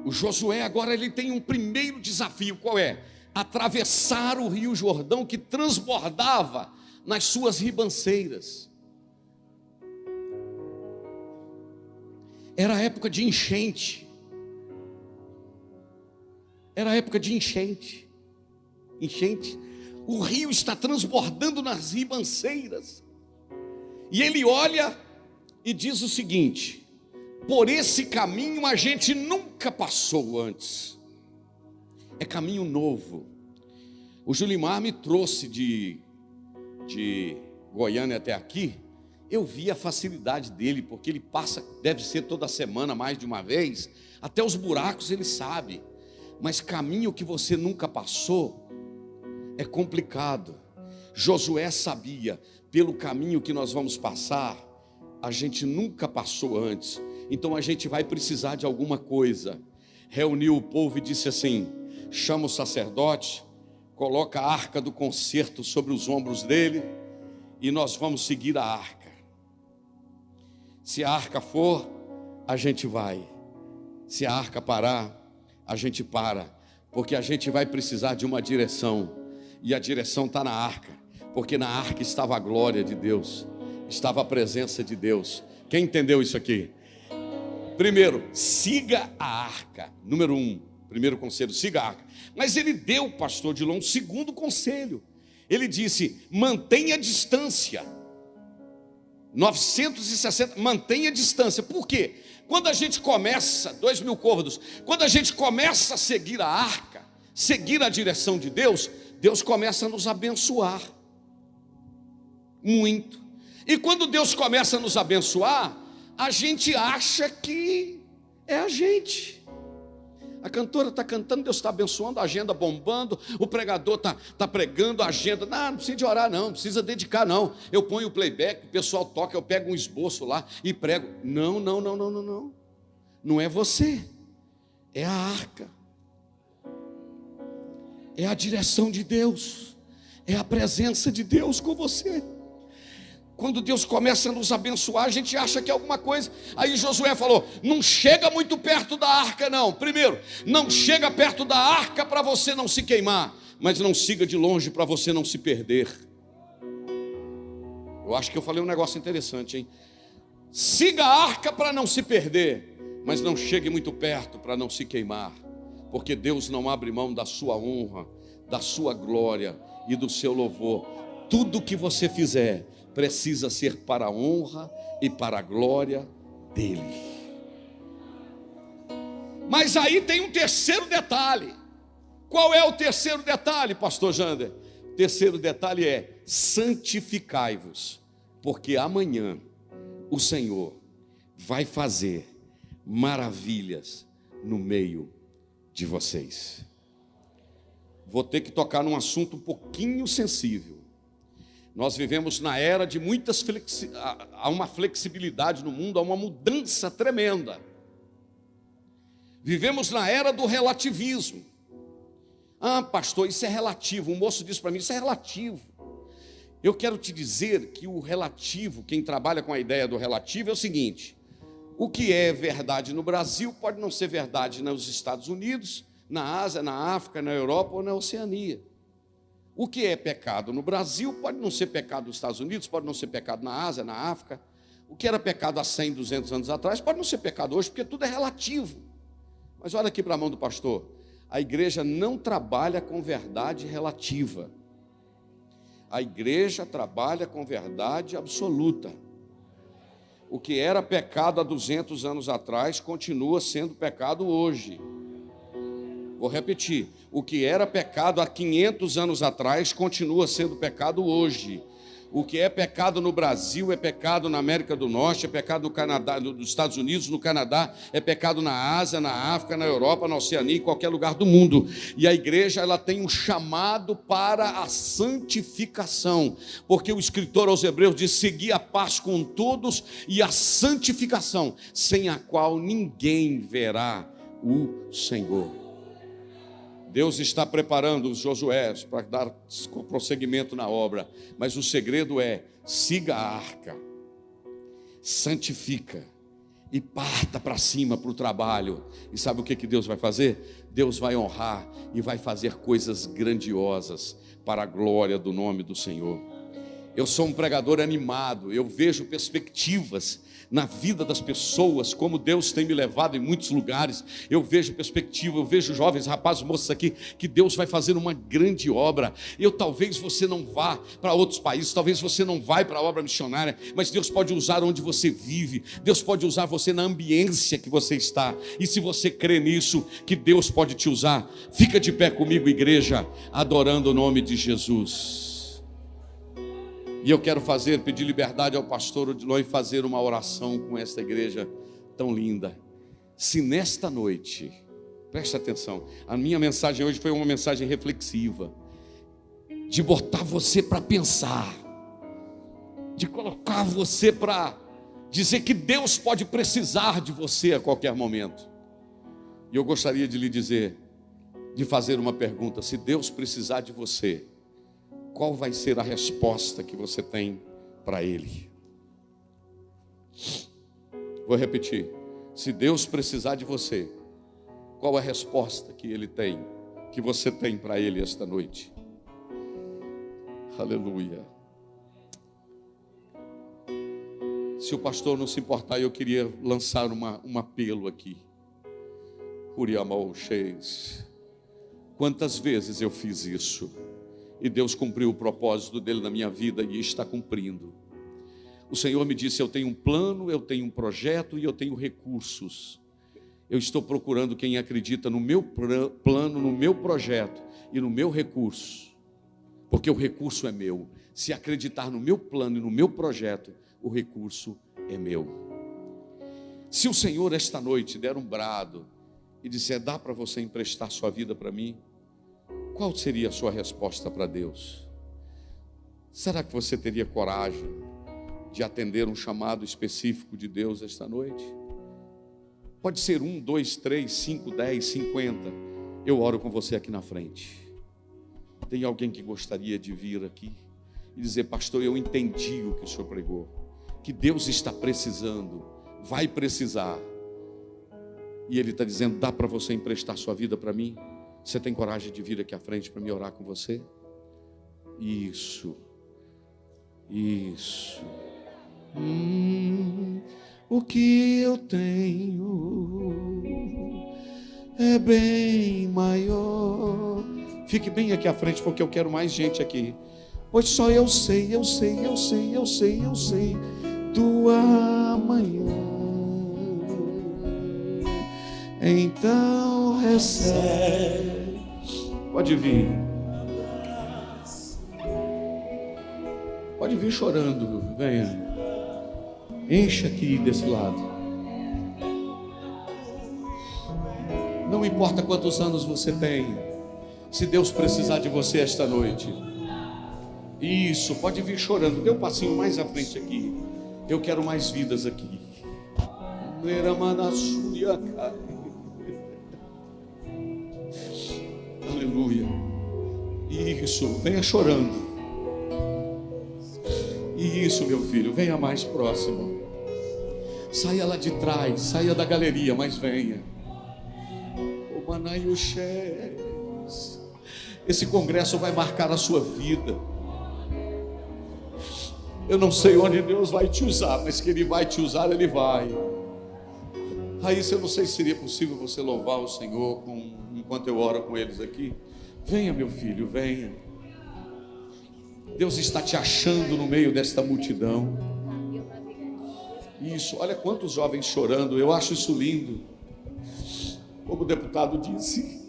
O Josué agora ele tem um primeiro desafio. Qual é? Atravessar o rio Jordão, que transbordava nas suas ribanceiras. Era a época de enchente. Era a época de enchente. Enchente. O rio está transbordando nas ribanceiras. E ele olha e diz o seguinte: por esse caminho a gente nunca passou antes. É caminho novo. O Julimar me trouxe de Goiânia até aqui. Eu vi a facilidade dele, porque ele passa, deve ser toda semana, mais de uma vez. Até os buracos ele sabe. Mas caminho que você nunca passou é complicado. Josué sabia, pelo caminho que nós vamos passar, a gente nunca passou antes. Então a gente vai precisar de alguma coisa. Reuniu o povo e disse assim: chama o sacerdote, coloca a arca do concerto sobre os ombros dele, e nós vamos seguir a arca. Se a arca for, a gente vai. Se a arca parar, a gente para. Porque a gente vai precisar de uma direção. E a direção está na arca. Porque na arca estava a glória de Deus, estava a presença de Deus. Quem entendeu isso aqui? Primeiro, siga a arca. Número 1, primeiro conselho, siga a arca. Mas ele deu, pastor Dilon, um segundo conselho. Ele disse: mantenha a distância. 960, mantenha a distância. Por quê? Quando a gente começa, 2.000 côvados, quando a gente começa a seguir a arca, seguir a direção de Deus, Deus começa a nos abençoar muito. E quando Deus começa a nos abençoar, a gente acha que é a gente. A cantora está cantando, Deus está abençoando, a agenda bombando, o pregador está pregando, a agenda, não precisa de orar não, precisa dedicar não. Eu ponho o playback, o pessoal toca, eu pego um esboço lá e prego. Não. Não é você, é a arca. É a direção de Deus, é a presença de Deus com você. Quando Deus começa a nos abençoar, a gente acha que é alguma coisa. Aí Josué falou: não chega muito perto da arca não. Primeiro, não chega perto da arca para você não se queimar, mas não siga de longe para você não se perder. Eu acho que eu falei um negócio interessante, hein? Siga a arca para não se perder, mas não chegue muito perto para não se queimar. Porque Deus não abre mão da sua honra, da sua glória e do seu louvor. Tudo que você fizer precisa ser para a honra e para a glória dele. Mas aí tem um terceiro detalhe. Qual é o terceiro detalhe, pastor Jander? O terceiro detalhe é: santificai-vos, porque amanhã o Senhor vai fazer maravilhas no meio de vocês. Vou ter que tocar num assunto um pouquinho sensível. Nós vivemos na era de há uma flexibilidade no mundo, há uma mudança tremenda. Vivemos na era do relativismo. Ah, pastor, isso é relativo. Um moço disse para mim: isso é relativo. Eu quero te dizer que o relativo, quem trabalha com a ideia do relativo, é o seguinte: o que é verdade no Brasil pode não ser verdade nos Estados Unidos, na Ásia, na África, na Europa ou na Oceania. O que é pecado no Brasil pode não ser pecado nos Estados Unidos, pode não ser pecado na Ásia, na África. O que era pecado há 100, 200 anos atrás pode não ser pecado hoje, porque tudo é relativo. Mas olha aqui para a mão do pastor. A igreja não trabalha com verdade relativa. A igreja trabalha com verdade absoluta. O que era pecado há 200 anos atrás continua sendo pecado hoje. Vou repetir. O que era pecado há 500 anos atrás continua sendo pecado hoje. O que é pecado no Brasil é pecado na América do Norte, é pecado no Canadá, nos Estados Unidos, no Canadá, é pecado na Ásia, na África, na Europa, na Oceania, em qualquer lugar do mundo. E a igreja, ela tem um chamado para a santificação, porque o escritor aos Hebreus diz: segui a paz com todos e a santificação, sem a qual ninguém verá o Senhor. Deus está preparando os Josués para dar prosseguimento na obra, mas o segredo é: siga a arca, santifica e parta para cima para o trabalho. E sabe o que Deus vai fazer? Deus vai honrar e vai fazer coisas grandiosas para a glória do nome do Senhor. Eu sou um pregador animado, eu vejo perspectivas na vida das pessoas, como Deus tem me levado em muitos lugares. Eu vejo perspectiva, eu vejo jovens, rapazes, moças aqui, que Deus vai fazer uma grande obra. Talvez você não vá para outros países, talvez você não vá para a obra missionária, mas Deus pode usar onde você vive, Deus pode usar você na ambiência que você está. E se você crê nisso, que Deus pode te usar, fica de pé comigo, igreja, adorando o nome de Jesus. E eu quero pedir liberdade ao pastor Odilon e fazer uma oração com esta igreja tão linda. Se nesta noite, preste atenção, a minha mensagem hoje foi uma mensagem reflexiva, de botar você para pensar, de colocar você para dizer que Deus pode precisar de você a qualquer momento. E eu gostaria de lhe dizer, de fazer uma pergunta: se Deus precisar de você, qual vai ser a resposta que você tem para Ele? Vou repetir. Se Deus precisar de você, qual a resposta que Ele tem, que você tem para Ele esta noite? Aleluia. Se o pastor não se importar, eu queria lançar um apelo aqui. Quantas vezes eu fiz isso? E Deus cumpriu o propósito dele na minha vida e está cumprindo. O Senhor me disse: eu tenho um plano, eu tenho um projeto e eu tenho recursos. Eu estou procurando quem acredita no meu plano, no meu projeto e no meu recurso, porque o recurso é meu. Se acreditar no meu plano e no meu projeto, o recurso é meu. Se o Senhor esta noite der um brado e disser: dá para você emprestar sua vida para mim, qual seria a sua resposta para Deus? Será que você teria coragem de atender um chamado específico de Deus esta noite? Pode ser 1, 2, 3, 5, 10, 50. Eu oro com você aqui na frente. Tem alguém que gostaria de vir aqui e dizer: pastor, eu entendi o que o senhor pregou, que Deus está precisando, vai precisar, e Ele está dizendo: dá para você emprestar sua vida para mim? Você tem coragem de vir aqui à frente para me orar com você? Isso. O que eu tenho é bem maior. Fique bem aqui à frente, porque eu quero mais gente aqui. Pois só eu sei do amanhã. Então recebe. Pode vir. Pode vir chorando. Venha. Encha aqui desse lado. Não importa quantos anos você tem, se Deus precisar de você esta noite. Isso, pode vir chorando. Dê um passinho mais à frente aqui. Eu quero mais vidas aqui. Aleluia. Isso, venha chorando. Isso, meu filho, venha mais próximo. Saia lá de trás, saia da galeria, mas venha. Esse congresso vai marcar a sua vida. Eu não sei onde Deus vai te usar, mas que Ele vai te usar, Ele vai. Raíssa, eu não sei se seria possível você louvar o Senhor enquanto eu oro com eles aqui. Venha, meu filho, venha. Deus está te achando no meio desta multidão. Isso, olha quantos jovens chorando, eu acho isso lindo. Como o deputado disse,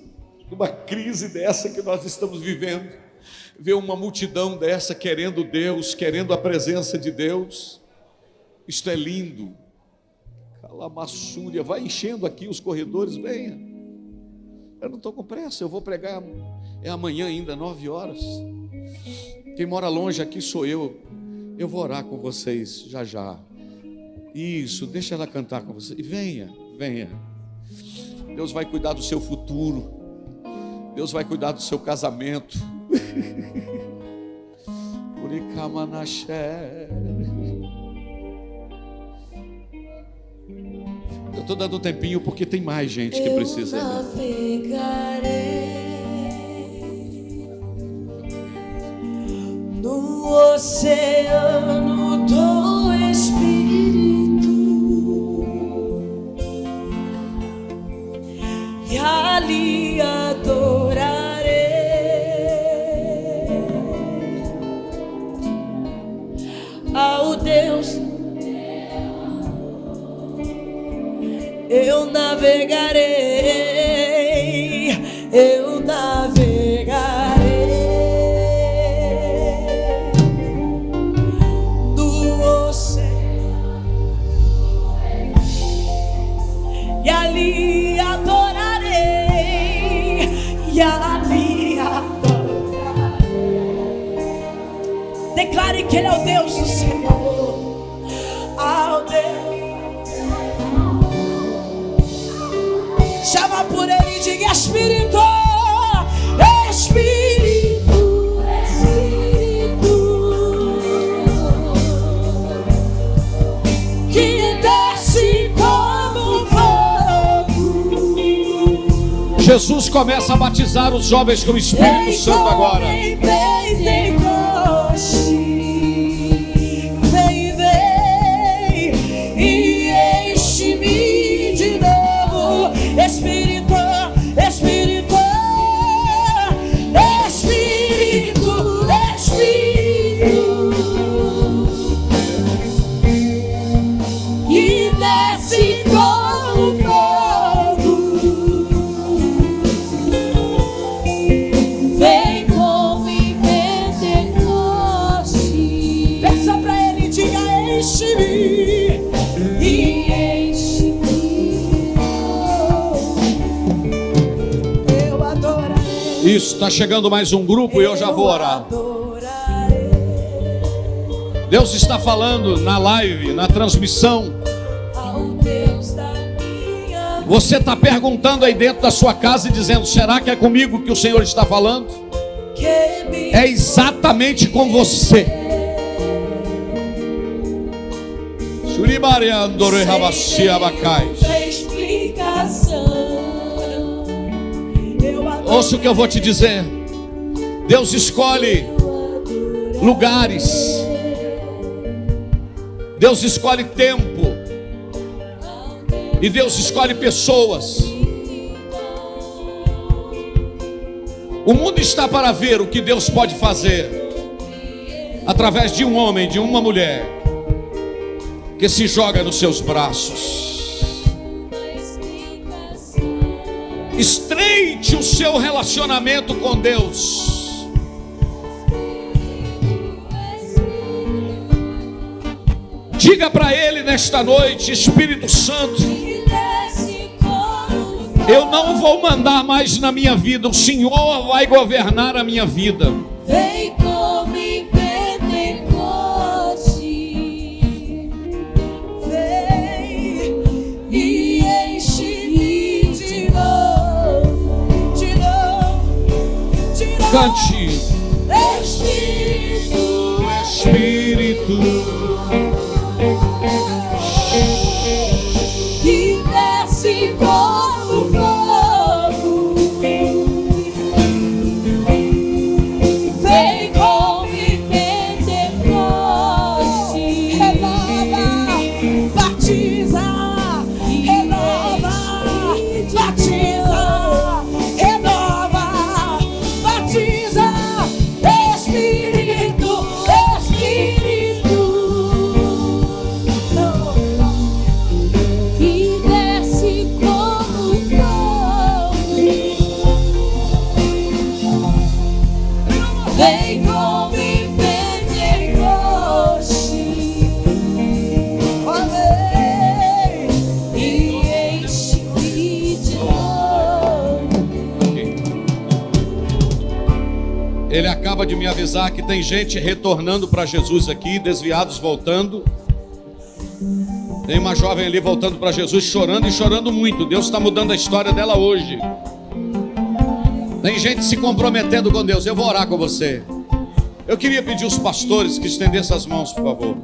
numa crise dessa que nós estamos vivendo, ver uma multidão dessa querendo Deus, querendo a presença de Deus, isto é lindo. Calamassúria, vai enchendo aqui os corredores, venha. Eu não estou com pressa, eu vou pregar, é amanhã ainda, 9 horas. Quem mora longe aqui sou eu vou orar com vocês já já. Isso, deixa ela cantar com você. E venha, venha. Deus vai cuidar do seu futuro. Deus vai cuidar do seu casamento. Eu estou dando um tempinho porque tem mais gente que precisa. No oceano do Espírito, e ali adorarei ao Deus. Eu navegarei, eu navegarei no oceano e ali adorarei, e ali adorarei. Declare que Ele é o Deus do Senhor, ao Deus. Chama por Ele e diga: Espírito, Espírito, Espírito, que desce como fogo. Jesus começa a batizar os jovens com o Espírito Santo agora. Espírito, Espírito, Espírito, Espírito, e desce como fogo, vem como em Pentecoste. Peça pra Ele, diga: enche-me, e enche-me. Isso, está chegando mais um grupo e eu já vou orar. Deus está falando na live, na transmissão. Você está perguntando aí dentro da sua casa e dizendo: será que é comigo que o Senhor está falando? É exatamente com você. Ouça o que eu vou te dizer. Deus escolhe lugares, Deus escolhe tempo, e Deus escolhe pessoas. O mundo está para ver o que Deus pode fazer através de um homem, de uma mulher que se joga nos seus braços. Estreite o seu relacionamento com Deus. Diga para Ele nesta noite: Espírito Santo, eu não vou mandar mais na minha vida, o Senhor vai governar a minha vida. Vem como em Pentecoste, vem e enche-me de novo, de novo, de novo. Cante: Espírito, Espírito, que desce como fogo, batiza, renova, batiza, renova, batiza, Espírito, Espírito, que desce como fogo, vem como Ele acaba de me avisar que tem gente retornando para Jesus aqui, desviados voltando. Tem uma jovem ali voltando para Jesus, chorando e chorando muito. Deus está mudando a história dela hoje. Tem gente se comprometendo com Deus. Eu vou orar com você. Eu queria pedir aos pastores que estendessem as mãos, por favor.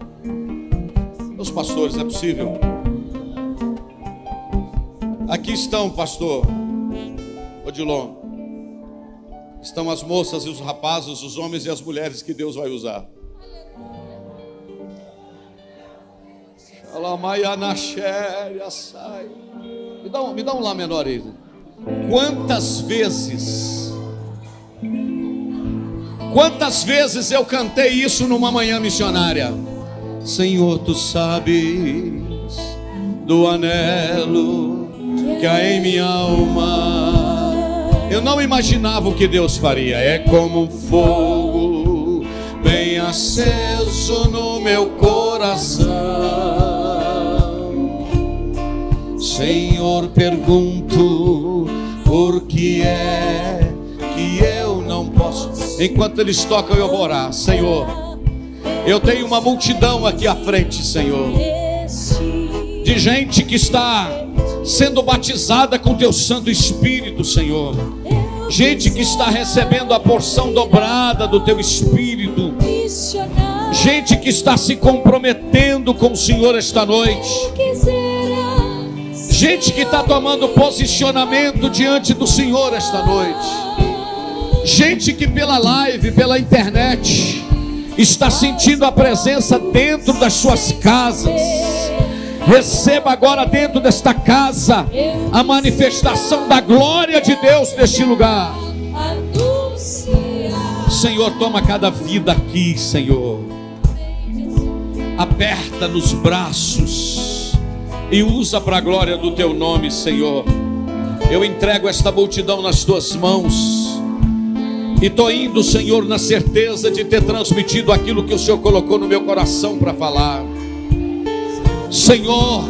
Os pastores, é possível? Aqui estão, pastor Odilon. Estão as moças e os rapazes, os homens e as mulheres que Deus vai usar. Me dá um lá menor aí. Quantas vezes eu cantei isso numa manhã missionária? Senhor, tu sabes do anelo que há em minha alma. Eu não imaginava o que Deus faria. É como um fogo bem aceso no meu coração. Senhor, pergunto por que é que eu não posso. Enquanto eles tocam, eu vou orar. Senhor, eu tenho uma multidão aqui à frente, Senhor, de gente que está sendo batizada com teu Santo Espírito, Senhor. Gente que está recebendo a porção dobrada do teu Espírito. Gente que está se comprometendo com o Senhor esta noite. Gente que está tomando posicionamento diante do Senhor esta noite. Gente que pela live, pela internet, está sentindo a presença dentro das suas casas. Receba agora dentro desta casa a manifestação da glória de Deus neste lugar. Senhor, toma cada vida aqui, Senhor. Aperta nos braços e usa para a glória do teu nome, Senhor. Eu entrego esta multidão nas tuas mãos e estou indo, Senhor, na certeza de ter transmitido aquilo que o Senhor colocou no meu coração para falar. Senhor,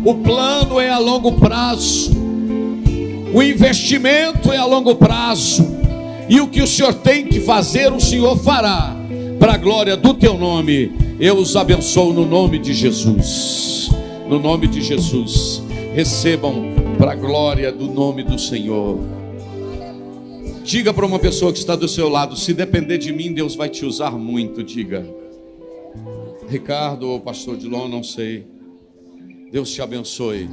o plano é a longo prazo, o investimento é a longo prazo, e o que o Senhor tem que fazer, o Senhor fará, para a glória do teu nome. Eu os abençoo no nome de Jesus. No nome de Jesus, recebam para a glória do nome do Senhor. Diga para uma pessoa que está do seu lado: se depender de mim, Deus vai te usar muito. Diga. Ricardo ou pastor Odilon, não sei. Deus te abençoe.